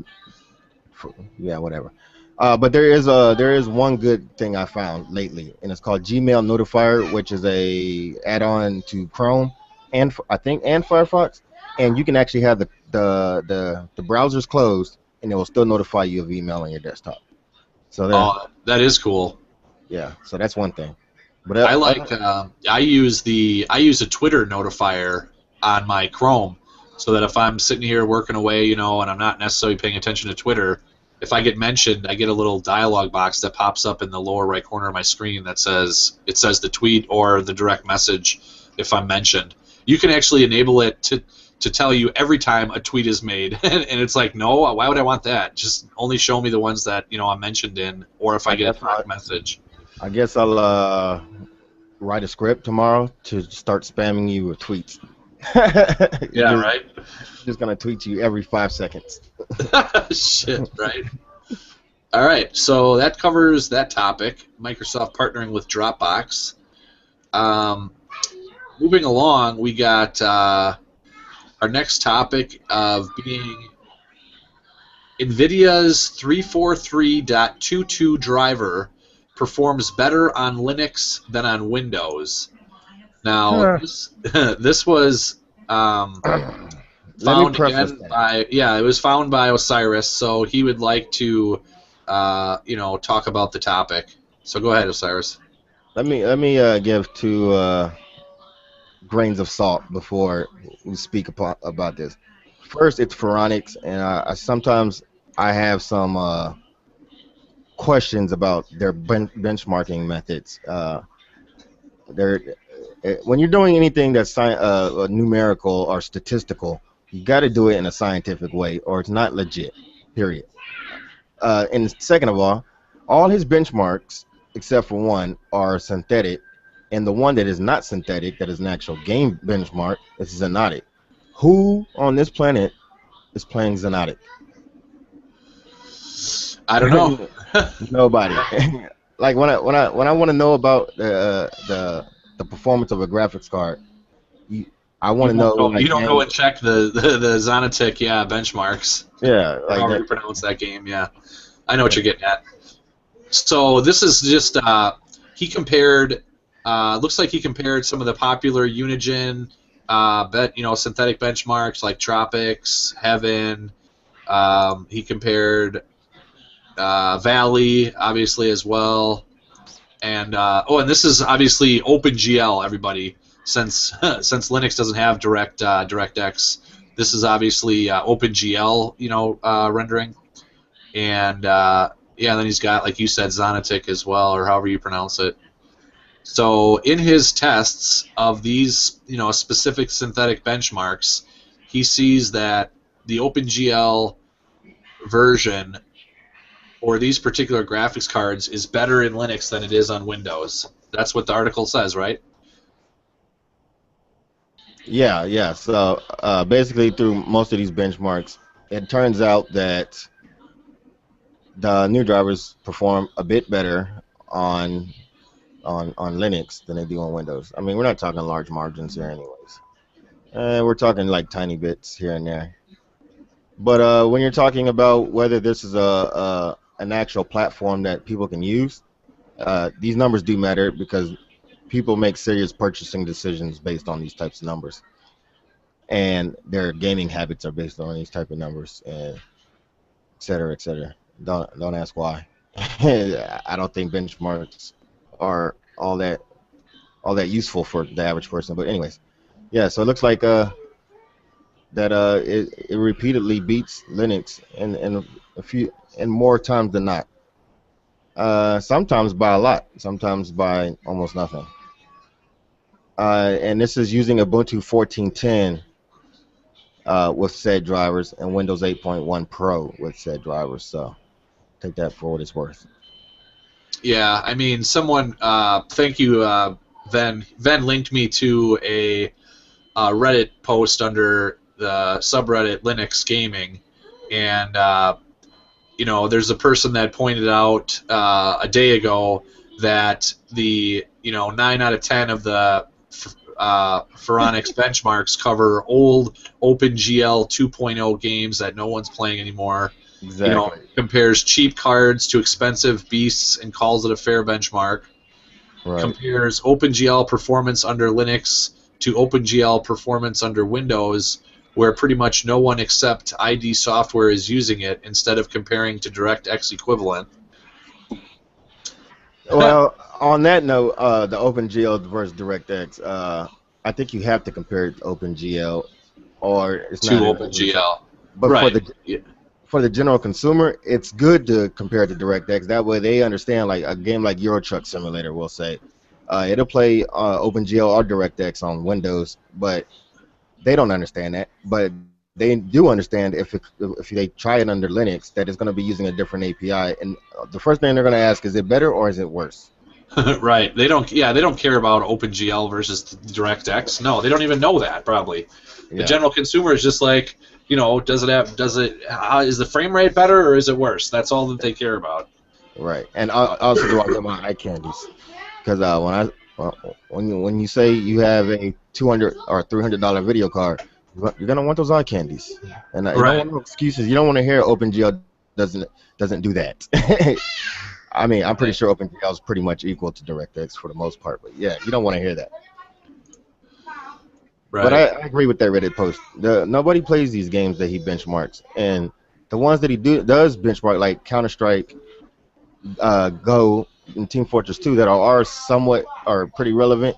yeah, whatever. But there is one good thing I found lately, and it's called Gmail Notifier, which is a add-on to Chrome and I think and Firefox, and you can actually have the browsers closed, and it will still notify you of email on your desktop. So that is cool. Yeah, so that's one thing. But I use a Twitter notifier on my Chrome, so that if I'm sitting here working away, and I'm not necessarily paying attention to Twitter, if I get mentioned, I get a little dialog box that pops up in the lower right corner of my screen that says the tweet or the direct message if I'm mentioned. You can actually enable it to tell you every time a tweet is made, and it's like, no, why would I want that? Just only show me the ones that I'm mentioned in, or if I get a direct message. I guess I'll write a script tomorrow to start spamming you with tweets. Yeah, right. Just gonna tweet you every 5 seconds. Shit, right. All right, so that covers that topic. Microsoft partnering with Dropbox. Moving along, we got our next topic of being NVIDIA's 343.22 driver performs better on Linux than on Windows. Now, this was found again by it was found by Osiris, so he would like to talk about the topic. So go ahead, Osiris. Let me give two grains of salt before we speak about this. First, it's Phoronix, and sometimes I have some questions about their benchmarking methods. When you're doing anything that's numerical or statistical, you got to do it in a scientific way, or it's not legit. Period. And second of all his benchmarks, except for one, are synthetic, And the one that is not synthetic, that is an actual game benchmark, is Xenotic. Who on this planet is playing Xenotic? I don't know. Nobody. Like when I want to know about the performance of a graphics card, I want to know. Like, You don't go and check the Xonotic benchmarks. Yeah, Or like however that. you pronounce that game. Yeah, I know what you're getting at. So this is just he compared. Looks like he compared some of the popular Unigine, synthetic benchmarks like Tropics, Heaven. He compared Valley, obviously, as well. And and this is obviously OpenGL, everybody. Since since Linux doesn't have DirectX, this is obviously OpenGL, rendering. And then he's got, like you said, Xonotic as well, or however you pronounce it. So in his tests of these, specific synthetic benchmarks, he sees that the OpenGL version or these particular graphics cards is better in Linux than it is on Windows. That's what the article says, right? Yeah. So basically, through most of these benchmarks, it turns out that the new drivers perform a bit better on Linux than they do on Windows. I mean, we're not talking large margins here, anyways. We're talking like tiny bits here and there. But when you're talking about whether this is an actual platform that people can use, these numbers do matter because people make serious purchasing decisions based on these types of numbers, and their gaming habits are based on these type of numbers, and et cetera, et cetera. Don't ask why. I don't think benchmarks are all that useful for the average person. But anyways, yeah. So it looks like that it repeatedly beats Linux in a few and more times than not. Sometimes by a lot, sometimes by almost nothing. And this is using Ubuntu 14.10 with said drivers and Windows 8.1 Pro with said drivers. So take that for what it's worth. Yeah, I mean, someone, thank you, Ven linked me to a Reddit post under the subreddit Linux Gaming, and there's a person that pointed out a day ago that the 9 out of 10 of the Phoronix benchmarks cover old OpenGL 2.0 games that no one's playing anymore. Exactly. Compares cheap cards to expensive beasts and calls it a fair benchmark. Right. Compares OpenGL performance under Linux to OpenGL performance under Windows, where pretty much no one except ID Software is using it, instead of comparing to DirectX equivalent. Well, on that note, the OpenGL versus DirectX, I think you have to compare it to OpenGL, or it's to not OpenGL. But right. For the general consumer, it's good to compare it to DirectX. That way, they understand. Like a game like Euro Truck Simulator, we'll say, it'll play OpenGL or DirectX on Windows, but they don't understand that. But they do understand if they try it under Linux, that it's going to be using a different API, and the first thing they're going to ask is it better or is it worse? Right. They don't care about OpenGL versus DirectX. No, they don't even know that probably. Yeah. The general consumer is just like, is the frame rate better or is it worse? That's all that they care about. Right. And also do I get my eye candies? Because when you say you have a $200 or $300 video card, you're gonna want those eye candies, and you don't want no excuses. You don't want to hear OpenGL doesn't do that. I mean, I'm pretty sure OpenGL is pretty much equal to DirectX for the most part, but yeah, you don't want to hear that. Right. But I agree with that Reddit post. Nobody plays these games that he benchmarks, and the ones that he does benchmark, like Counter-Strike, Go, and Team Fortress 2, that are somewhat or pretty relevant.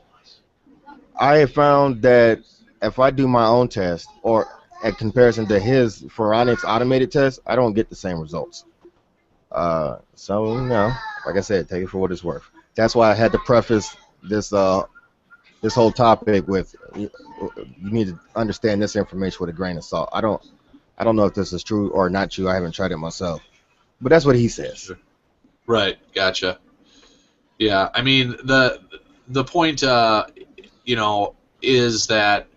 I have found that if I do my own test, or at comparison to his Phoronix automated test, I don't get the same results. So, like I said, take it for what it's worth. That's why I had to preface this whole topic with you need to understand this information with a grain of salt. I don't know if this is true or not true. I haven't tried it myself, but that's what he says. Right. Gotcha. Yeah. I mean, the point, is that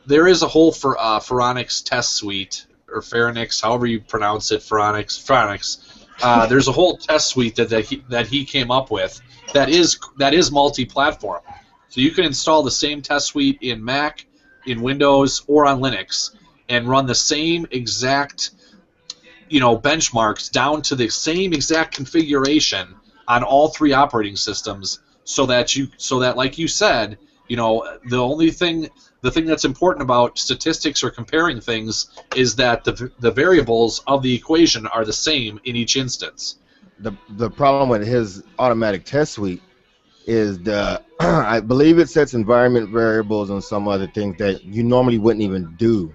there is a whole Pharonics test suite, or Pharonics, however you pronounce it, Pharonics. There's a whole test suite that he came up with that is multi-platform. So you can install the same test suite in Mac, in Windows, or on Linux, and run the same exact benchmarks down to the same exact configuration on all three operating systems, so that like you said, the thing that's important about statistics or comparing things is that the variables of the equation are the same in each instance. The problem with his automatic test suite is I believe it sets environment variables and some other things that you normally wouldn't even do.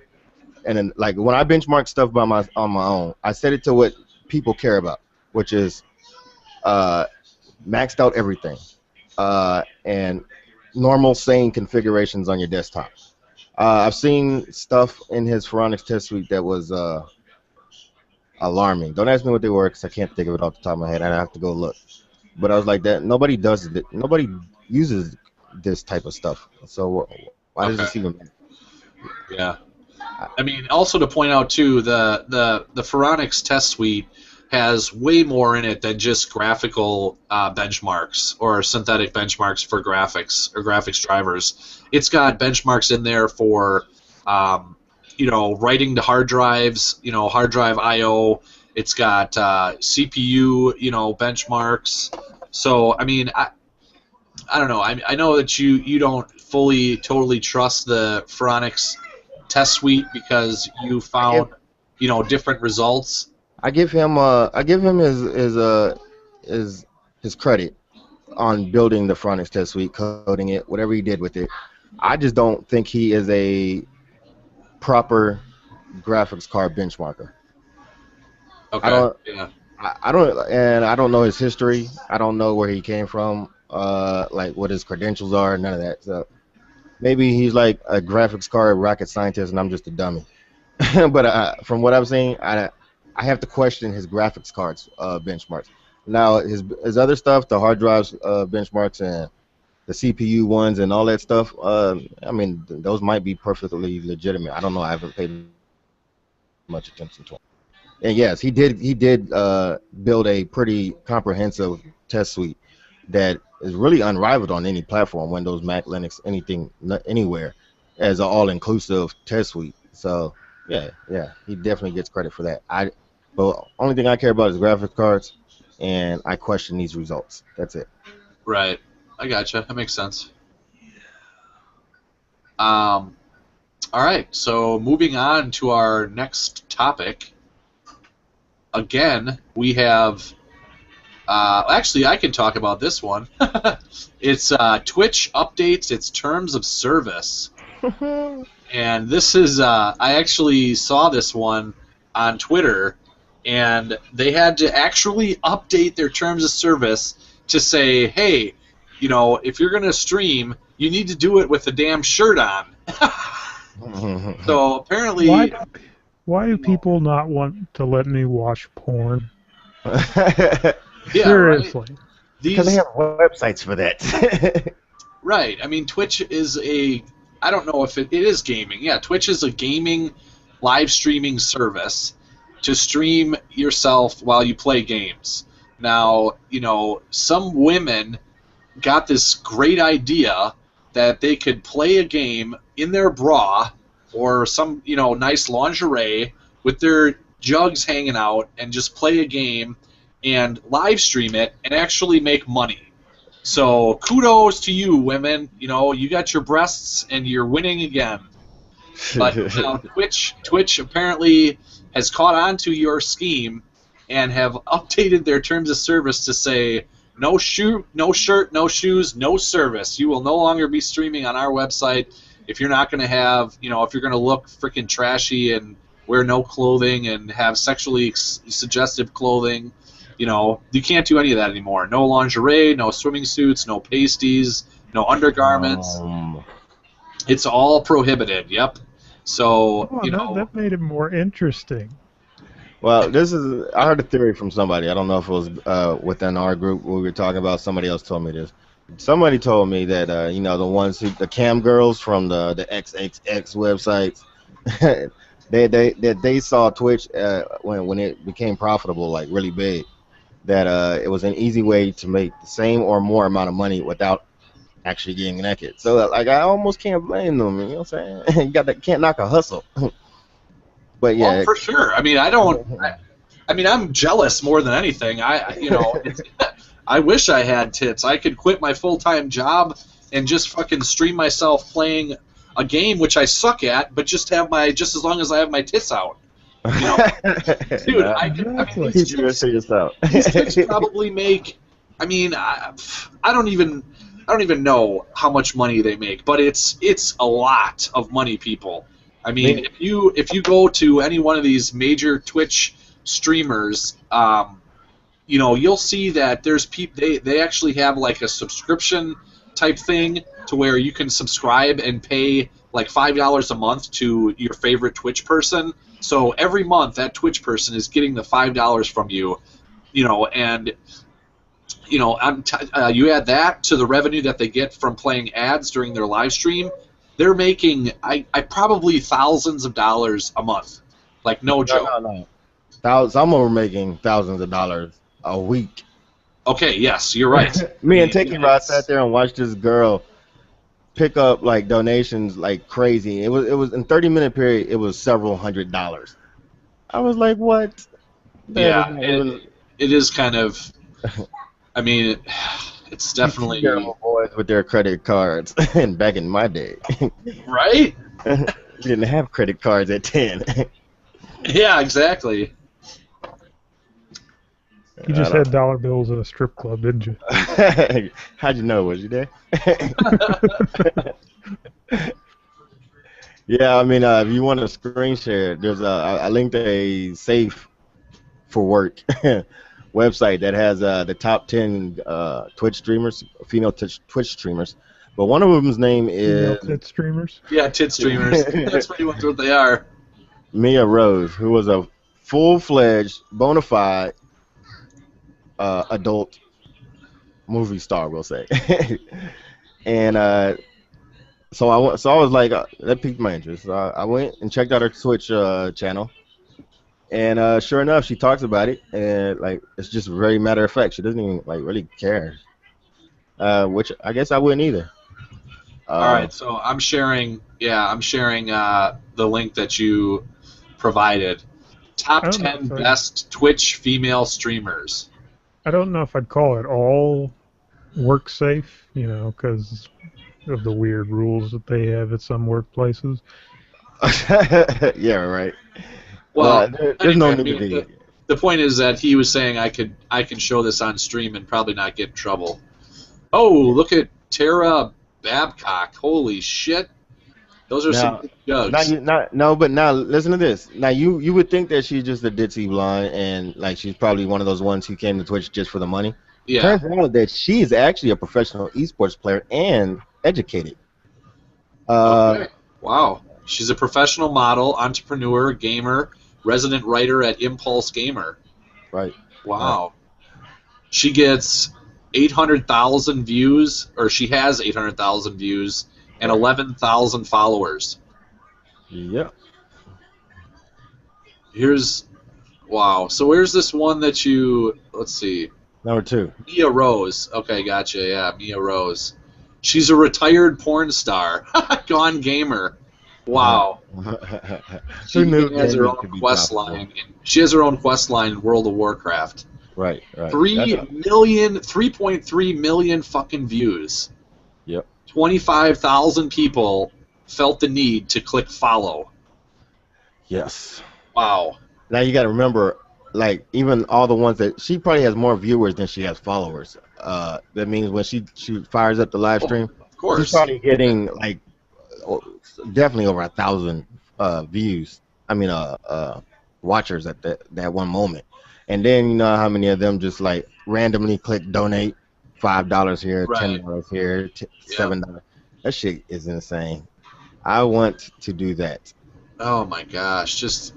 And then, like, when I benchmark stuff on my own, I set it to what people care about, which is maxed out everything and normal sane configurations on your desktop. I've seen stuff in his Pharonics test suite that was alarming. Don't ask me what they were, because I can't think of it off the top of my head. I have to go look. But I was like, that nobody does it. Nobody uses this type of stuff. So why does this even matter? Yeah. I mean, also to point out too, the Pharonics test suite has way more in it than just graphical benchmarks or synthetic benchmarks for graphics or graphics drivers. It's got benchmarks in there for writing to hard drives, hard drive I/O. It's got CPU, benchmarks. So I mean, I don't know. I know that you don't fully totally trust the Pharonics test suite because you found different results. I give him his credit on building the Pharonics test suite, coding it, whatever he did with it. I just don't think he is a proper graphics card benchmarker. Okay. I don't know his history. I don't know where he came from, like what his credentials are, none of that. So maybe he's like a graphics card rocket scientist, and I'm just a dummy. But from what I've seen, I have to question his graphics cards benchmarks. Now his other stuff, the hard drives benchmarks and the CPU ones and all that stuff. I mean, those might be perfectly legitimate. I don't know. I haven't paid much attention to them. And yes, he did build a pretty comprehensive test suite that is really unrivaled on any platform, Windows, Mac, Linux, anything, anywhere, as an all-inclusive test suite. So yeah, he definitely gets credit for that. But only thing I care about is graphics cards, and I question these results. That's it. Right. I gotcha. That makes sense. All right. So moving on to our next topic. Again, we have. Actually, I can talk about this one. It's Twitch updates its terms of service. And this is. I actually saw this one on Twitter, and they had to actually update their terms of service to say, hey, if you're going to stream, you need to do it with a damn shirt on. So apparently... Why do people not want to let me watch porn? Yeah, seriously. Right? Because they have websites for that. Right. I mean, Twitch is I don't know if it is gaming. Yeah, Twitch is a gaming live streaming service to stream yourself while you play games. Now, some women got this great idea that they could play a game in their bra or some, nice lingerie with their jugs hanging out and just play a game and live stream it and actually make money. So kudos to you, women. You got your breasts and you're winning again. But now Twitch apparently has caught on to your scheme and have updated their terms of service to say no shirt, no shoes, no service. You will no longer be streaming on our website if you're not going to have, if you're going to look freaking trashy and wear no clothing and have sexually suggestive clothing. You can't do any of that anymore. No lingerie, no swimming suits, no pasties, no undergarments. It's all prohibited. Yep. So that made it more interesting. Well, I heard a theory from somebody. I don't know if it was within our group we were talking about. Somebody else told me this. somebody told me that you know, the cam girls from the XXX websites, they saw Twitch when it became profitable, like really big. That it was an easy way to make the same or more amount of money without actually getting naked. So like I almost can't blame them. You know what I'm saying? You got that, can't knock a hustle. But Well, yeah. for sure. I mean, I don't. I mean, I'm jealous more than anything. You know, I wish I had tits. I could quit my full-time job and just fucking stream myself playing a game which I suck at, but just as long as I have my tits out. You know, dude, Nah, I mean, Exactly. keep yours to yourself. these chicks probably make. I mean, I don't even know how much money they make, but it's a lot of money, people. I mean, if you go to any one of these major Twitch streamers, you know, you'll see that there's they actually have like a subscription type thing to where you can subscribe and pay like $5 a month to your favorite Twitch person. So every month that Twitch person is getting the $5 from you, you know, and you know, you add that to the revenue that they get from playing ads during their live stream, they're making I probably thousands of dollars a month, like no joke. No. Some are making thousands of dollars a week. Okay, yes, you're right. Me and Tiki Rod sat there and watched this girl pick up like donations like crazy. It was in 30-minute period. It was several $100s. I was like, what? Yeah, it is kind of. I mean, it's definitely boys with their credit cards. And back in my day, right. you didn't have credit cards at 10. Yeah, exactly. You just had dollar bills at a strip club, didn't you? How'd you know? Was you there? Yeah, I mean, if you want to screen share, I linked a safe for work website that has the top 10 Twitch streamers, female Twitch streamers. But one of them's name is tit streamers. Yeah, tit streamers. That's pretty much what they are. Mia Rose, who was a full-fledged, bona fide adult movie star, we'll say. And so I was like, that piqued my interest. So I went and checked out her Twitch channel, and sure enough, she talks about it, and like it's just very matter of fact. She doesn't even like really care, which I guess I wouldn't either. All right, so I'm sharing. Yeah, I'm sharing the link that you provided. Top 10 best Twitch female streamers. I don't know if I'd call it all work safe, you know, because of the weird rules that they have at some workplaces. Yeah, right. Well, there's no nudity. The point is that he was saying I can show this on stream and probably not get in trouble. Oh, look at Tara Babcock. Holy shit. Those are some jugs. But now listen to this. Now you would think that she's just a ditzy blonde and like she's probably one of those ones who came to Twitch just for the money. Yeah. Turns out that she is actually a professional esports player and educated. Okay. Wow. She's a professional model, entrepreneur, gamer, resident writer at Impulse Gamer. Right. Wow. She gets 800,000 views, or she has 800,000 views and 11,000 followers. Yep. Wow. So where's this one that you, let's see. Number 2. Mia Rose. Okay, gotcha. Yeah, Mia Rose. She's a retired porn star. Gone gamer. Wow. She has her own quest line. She has her own quest line in World of Warcraft. Right. 3.3 million fucking views. Yep. 25,000 people felt the need to click follow. Yes. Wow. Now you got to remember, like even all the ones that she probably has more viewers than she has followers. That means when she fires up the live stream, of course, she's probably getting like definitely over 1,000 views. I mean, watchers at that one moment. And then you know how many of them just like randomly click donate $5 here, right. $10 here, $7. That shit is insane. I want to do that. Oh my gosh, and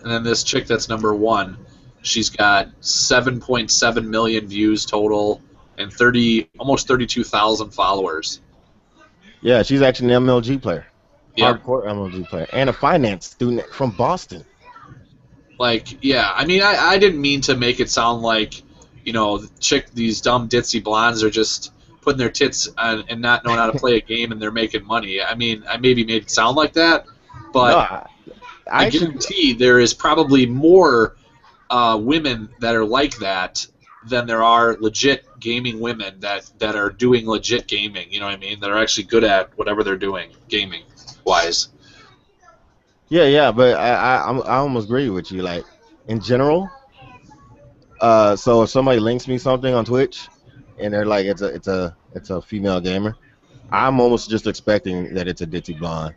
then this chick that's number 1, she's got 7.7 million views total, and almost 32,000 followers. Yeah, she's actually an MLG player, Yep. hardcore MLG player, and a finance student from Boston. Like, yeah, I mean, I didn't mean to make it sound like, these dumb ditzy blondes are just putting their tits on and not knowing how to play a game and they're making money. I mean, I maybe made it sound like that, but No, I guarantee there is probably more women that are like that than there are legit gaming women that are doing legit gaming. You know what I mean? That are actually good at whatever they're doing, gaming wise. yeah, but I almost agree with you. Like in general, so if somebody links me something on Twitch, and they're like it's a female gamer, I'm almost just expecting that it's a ditzy blonde.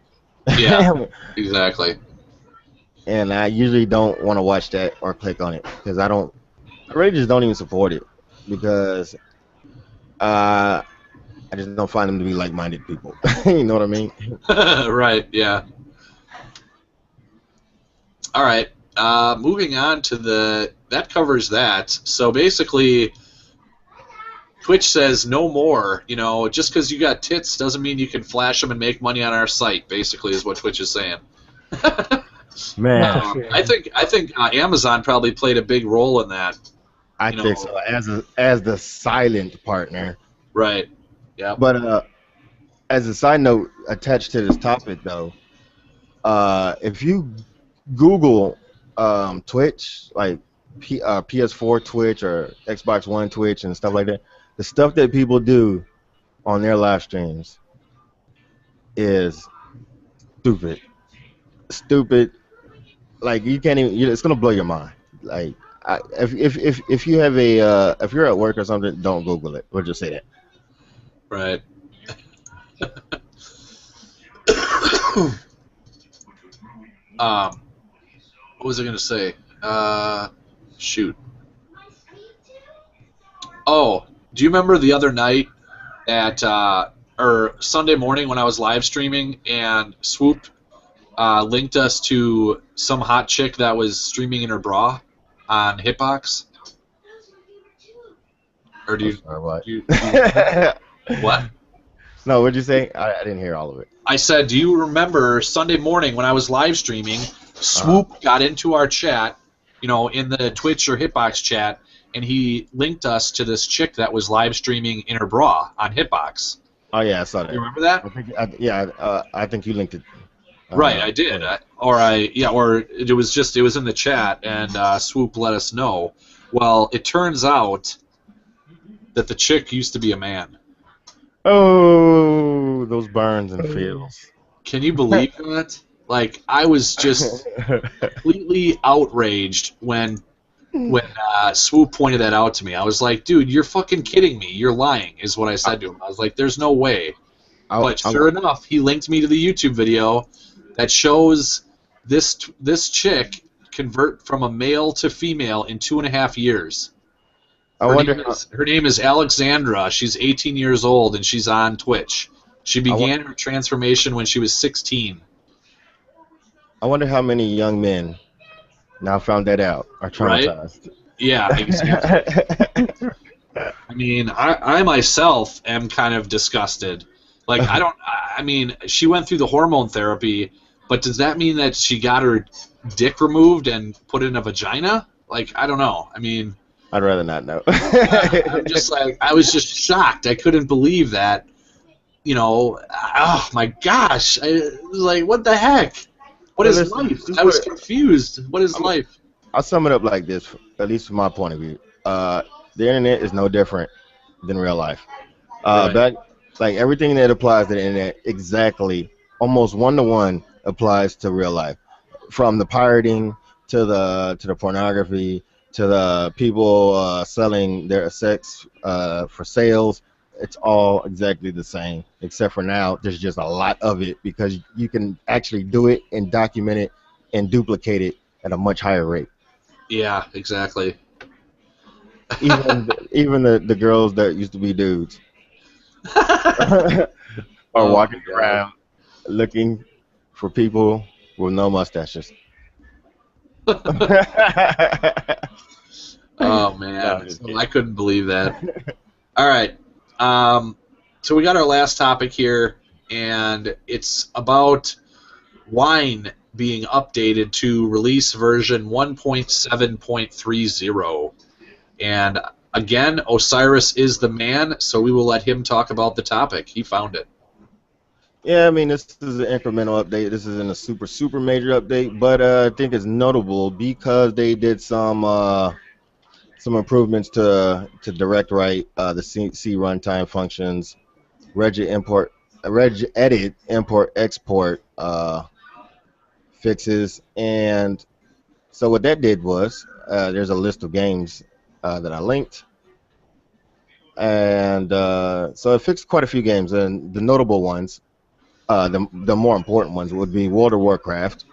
Yeah, exactly. And I usually don't want to watch that or click on it because I really just don't even support it because I just don't find them to be like-minded people. You know what I mean? Right, yeah. All right, moving on to that covers that. So basically, Twitch says no more. Just because you got tits doesn't mean you can flash them and make money on our site. Basically, is what Twitch is saying. Man, I think Amazon probably played a big role in that. I think so. As the silent partner. Right. Yeah. But as a side note, attached to this topic though, if you Google Twitch, like PS4 Twitch or Xbox One Twitch and stuff like that, the stuff that people do on their live streams is stupid. Stupid. Like you can't even. It's gonna blow your mind. Like if you have if you're at work or something, don't Google it. We'll just say that. Right. What was I gonna say? Shoot. Oh, do you remember the other night or Sunday morning when I was live streaming and Swoop linked us to some hot chick that was streaming in her bra on Hitbox? Or do you? What? What? No, what'd you say? I didn't hear all of it. I said, do you remember Sunday morning when I was live streaming? Swoop got into our chat, in the Twitch or Hitbox chat, and he linked us to this chick that was live streaming in her bra on Hitbox. Oh yeah, I saw that. You remember that? I think you linked it. Right, I did. Or it was in the chat, and Swoop let us know. Well, it turns out that the chick used to be a man. Oh, those burns and feels. Can you believe that? Like, I was just completely outraged when Swoop pointed that out to me. I was like, dude, you're fucking kidding me. You're lying, is what I said to him. I was like, there's no way. But sure enough, he linked me to the YouTube video that shows this chick convert from a male to female in 2.5 years. Her name is Alexandra. She's 18 years old, and she's on Twitch. She began her transformation when she was 16. I wonder how many young men now found that out are traumatized. Right? Yeah, exactly. I mean, I myself am kind of disgusted. Like, I mean, she went through the hormone therapy, but does that mean that she got her dick removed and put in a vagina? Like, I don't know. I mean, I'd rather not know. I'm just like, I was just shocked. I couldn't believe that. Oh my gosh! I was like, what the heck? What is life? I was confused. What is life? I'll sum it up like this, at least from my point of view. The internet is no different than real life. Right. Like everything that applies to the internet, exactly, almost one-to-one applies to real life. From the pirating to the pornography to the people selling their sex for sales, it's all exactly the same, except for now there's just a lot of it because you can actually do it and document it and duplicate it at a much higher rate. Yeah, exactly. Even the girls that used to be dudes are walking around looking for people with no mustaches. Oh man, I couldn't believe that. All right. So we got our last topic here, and it's about wine being updated to release version 1.7.30. And again, Osiris is the man, so we will let him talk about the topic. He found it. Yeah, I mean, this is an incremental update. This isn't a super major update, but I think it's notable because they did some improvements to direct write, the C runtime functions, reg edit import export fixes, and so what that did was there's a list of games that I linked, and so it fixed quite a few games, and the notable ones, the more important ones would be World of Warcraft,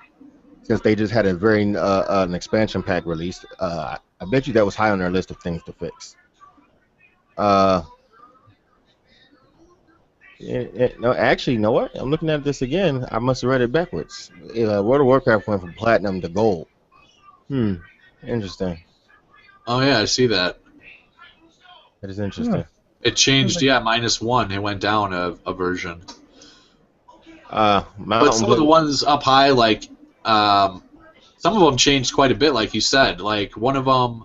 since they just had a very an expansion pack released. I bet you that was high on their list of things to fix. No, actually, you know what? I'm looking at this again. I must have read it backwards. World of Warcraft went from platinum to gold. Interesting. Oh, yeah, I see that. That is interesting. It changed, -1. It went down a version. But some of the ones up high, like, some of them changed quite a bit, like you said. Like, one of them,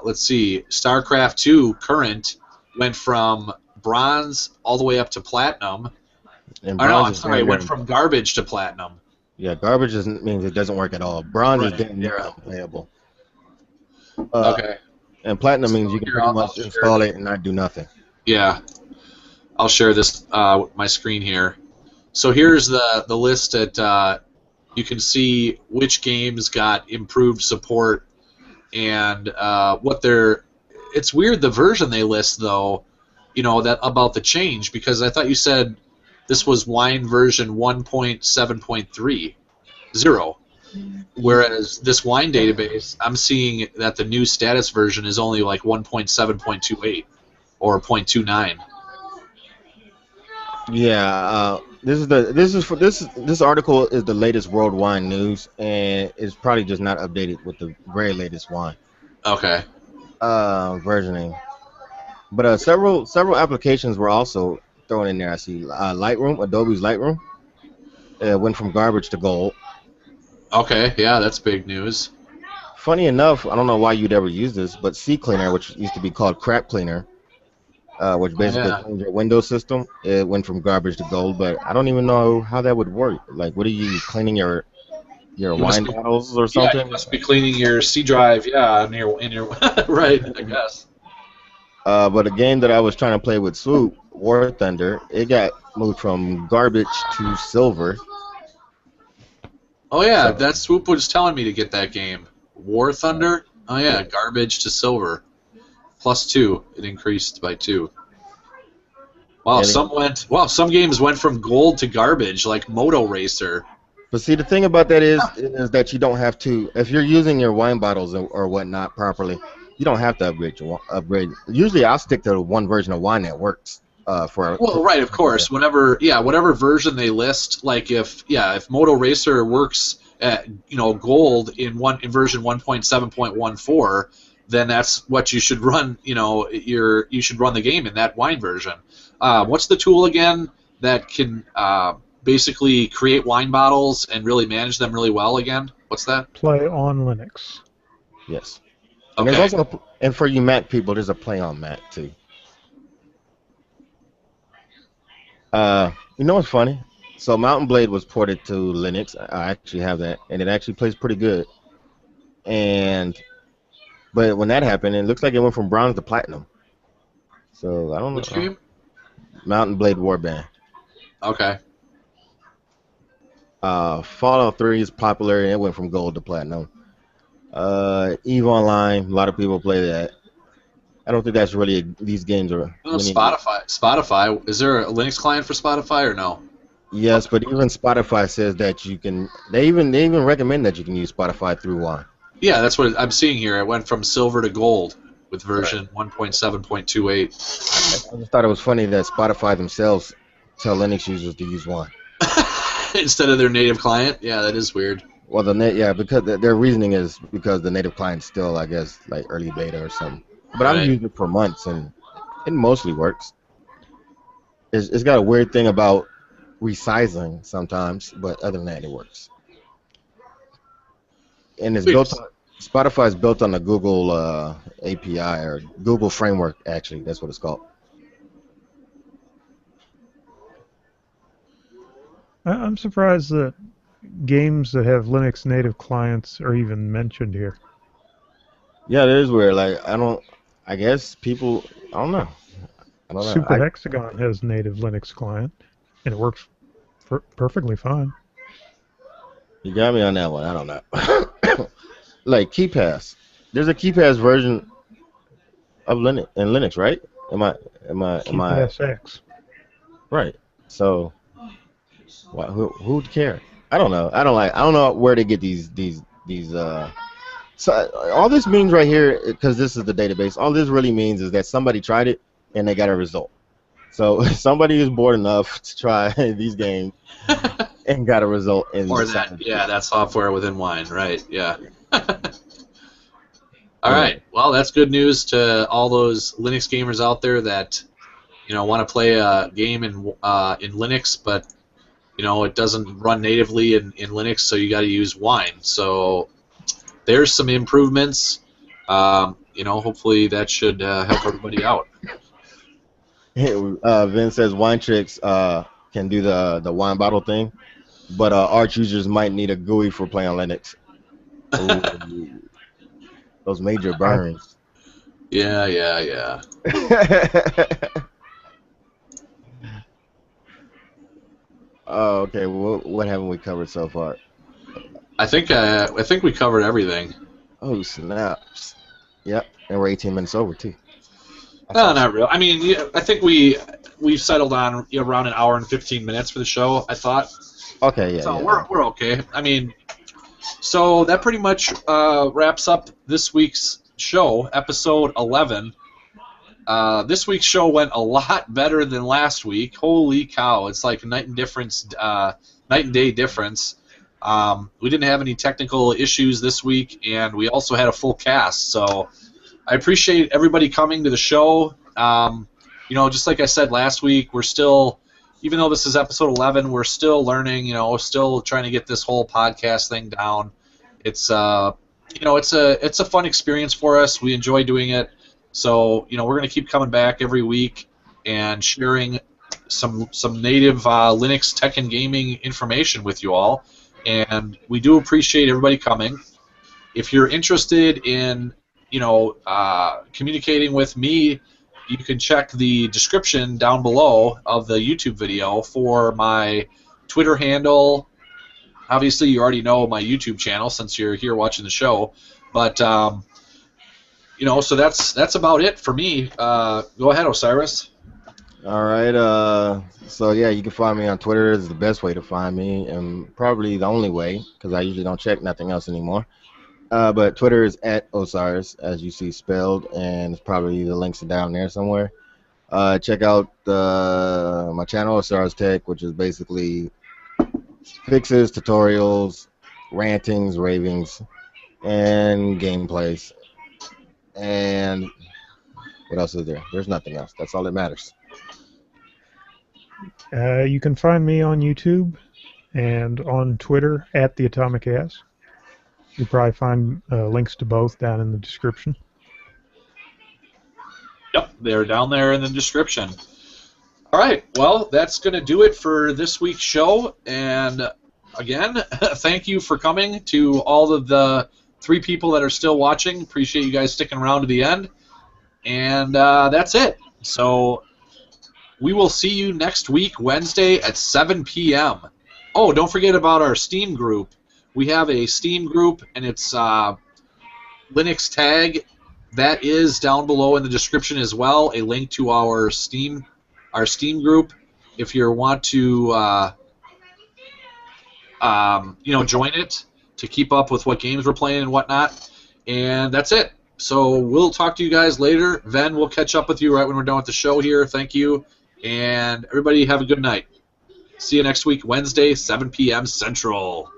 let's see, StarCraft 2 current went from bronze all the way up to platinum. It went from garbage to platinum. Yeah, garbage means it doesn't work at all. Bronze is damn near unplayable. Okay. And platinum means you can pretty much install it and not do nothing. Yeah. I'll share this with my screen here. So here's the list that you can see which games got improved support and what they're. It's weird the version they list though, that about the change, because I thought you said this was wine version 1.7.30, whereas this wine database I'm seeing that the new status version is only like 1.7.28 or 0.29. Yeah, this article is the latest world wine news, and it's probably just not updated with the very latest wine. Okay. Versioning, but several applications were also thrown in there. I see Lightroom, Adobe's Lightroom, went from garbage to gold. Okay, yeah, that's big news. Funny enough, I don't know why you'd ever use this, but CCleaner, which used to be called Crap Cleaner, which basically cleans your Windows system, it went from garbage to gold. But I don't even know how that would work. Like, what are you cleaning your wine bottles or something? Yeah, you must be cleaning your C drive, in your right, I guess. But a game that I was trying to play with Swoop, War Thunder, it got moved from garbage to silver. Oh yeah, that Swoop was telling me to get that game. War Thunder? Oh yeah, garbage to silver. +2. It increased by 2. Wow, some games went from gold to garbage, like Moto Racer. But see, the thing about that is that you don't have to, if you're using your wine bottles or whatnot properly, you don't have to upgrade. Usually, I'll stick to one version of wine that works. Right, of course. Whatever version they list, like if Moto Racer works at gold in version 1.7.14, then that's what you should run. You should run the game in that wine version. What's the tool again that can basically create wine bottles and really manage them really well again? What's that? Play on Linux. Yes. And there's also and for you Mac people, there's a Play on Mac too. You know what's funny? So Mountain Blade was ported to Linux. I actually have that, and it actually plays pretty good. But when that happened, it looks like it went from bronze to platinum. So I don't know. Which game? Mountain Blade Warband. Okay. Fallout 3 is popular, and it went from gold to platinum. EVE Online, a lot of people play that. I don't think that's really these games are. Spotify. Is there a Linux client for Spotify or no? Yes, but even Spotify says that you can. They even recommend that you can use Spotify through wine. Yeah, that's what I'm seeing here. It went from silver to gold with version 1.7.28. I just thought it was funny that Spotify themselves tell Linux users to use wine instead of their native client. Yeah, that is weird. Well, because their reasoning is because the native client's still, I guess, like early beta or something. But I've used it for months, and It mostly works. It's got a weird thing about resizing sometimes, but other than that, it works. And it's built on Spotify is built on the Google API or Google framework. Actually, that's what it's called. I'm surprised that games that have Linux native clients are even mentioned here. Yeah, it is weird. Like I guess people. I don't know. I don't know. Super Hexagon has native Linux client, and it works perfectly fine. You got me on that one. I don't know. Like KeyPass. There's a KeyPass version of Linux, right? Am I KeyPass X. right? So, who'd care? I don't know. I don't know where they get these. So all this means right here, because this is the database. All this really means is that somebody tried it and they got a result. So somebody is bored enough to try these games and got a result. Or that software within Wine, right? Yeah. All right. Well, that's good news to all those Linux gamers out there that want to play a game in Linux, but it doesn't run natively in Linux, so you got to use Wine. So there's some improvements. Hopefully that should help everybody out. Vin says Wine Tricks can do the wine bottle thing, but Arch users might need a GUI for playing Linux. Ooh, those major burns. Yeah. Oh, okay. What haven't we covered so far? I think we covered everything. Oh, snaps. Yep, and we're 18 minutes over too. No, not really. I mean, I think we've settled on around an hour and 15 minutes for the show, I thought. Okay, yeah. So we're okay. I mean, so that pretty much wraps up this week's show, episode 11. This week's show went a lot better than last week. Holy cow! It's like night and day difference. We didn't have any technical issues this week, and we also had a full cast. So I appreciate everybody coming to the show. Just like I said last week, we're still, even though this is episode 11, we're still learning. Still trying to get this whole podcast thing down. It's it's a fun experience for us. We enjoy doing it. So we're going to keep coming back every week and sharing some native Linux tech and gaming information with you all. And we do appreciate everybody coming. If you're interested in communicating with me, you can check the description down below of the YouTube video for my Twitter handle. Obviously, you already know my YouTube channel since you're here watching the show, but so that's about it for me. Go ahead, Osiris. All right. So yeah, you can find me on Twitter. Is the best way to find me, and probably the only way, because I usually don't check nothing else anymore. But Twitter is @Osiris, as you see spelled, and it's probably the links are down there somewhere. Check out my channel, Osiris Tech, which is basically fixes, tutorials, rantings, ravings, and gameplays. And what else is there? There's nothing else. That's all that matters. You can find me on YouTube and on Twitter @TheAtomicAss. You'll probably find links to both down in the description. Yep, they're down there in the description. All right, well, that's going to do it for this week's show. And again, thank you for coming to all of the 3 people that are still watching. Appreciate you guys sticking around to the end. And that's it. So we will see you next week, Wednesday at 7 p.m. Oh, don't forget about our Steam group. We have a Steam group, and it's Linux Tag. That is down below in the description as well, a link to our Steam group. If you want to join it to keep up with what games we're playing and whatnot. And that's it. So we'll talk to you guys later. Ven, we'll catch up with you right when we're done with the show here. Thank you. And everybody have a good night. See you next week, Wednesday, 7 p.m. Central.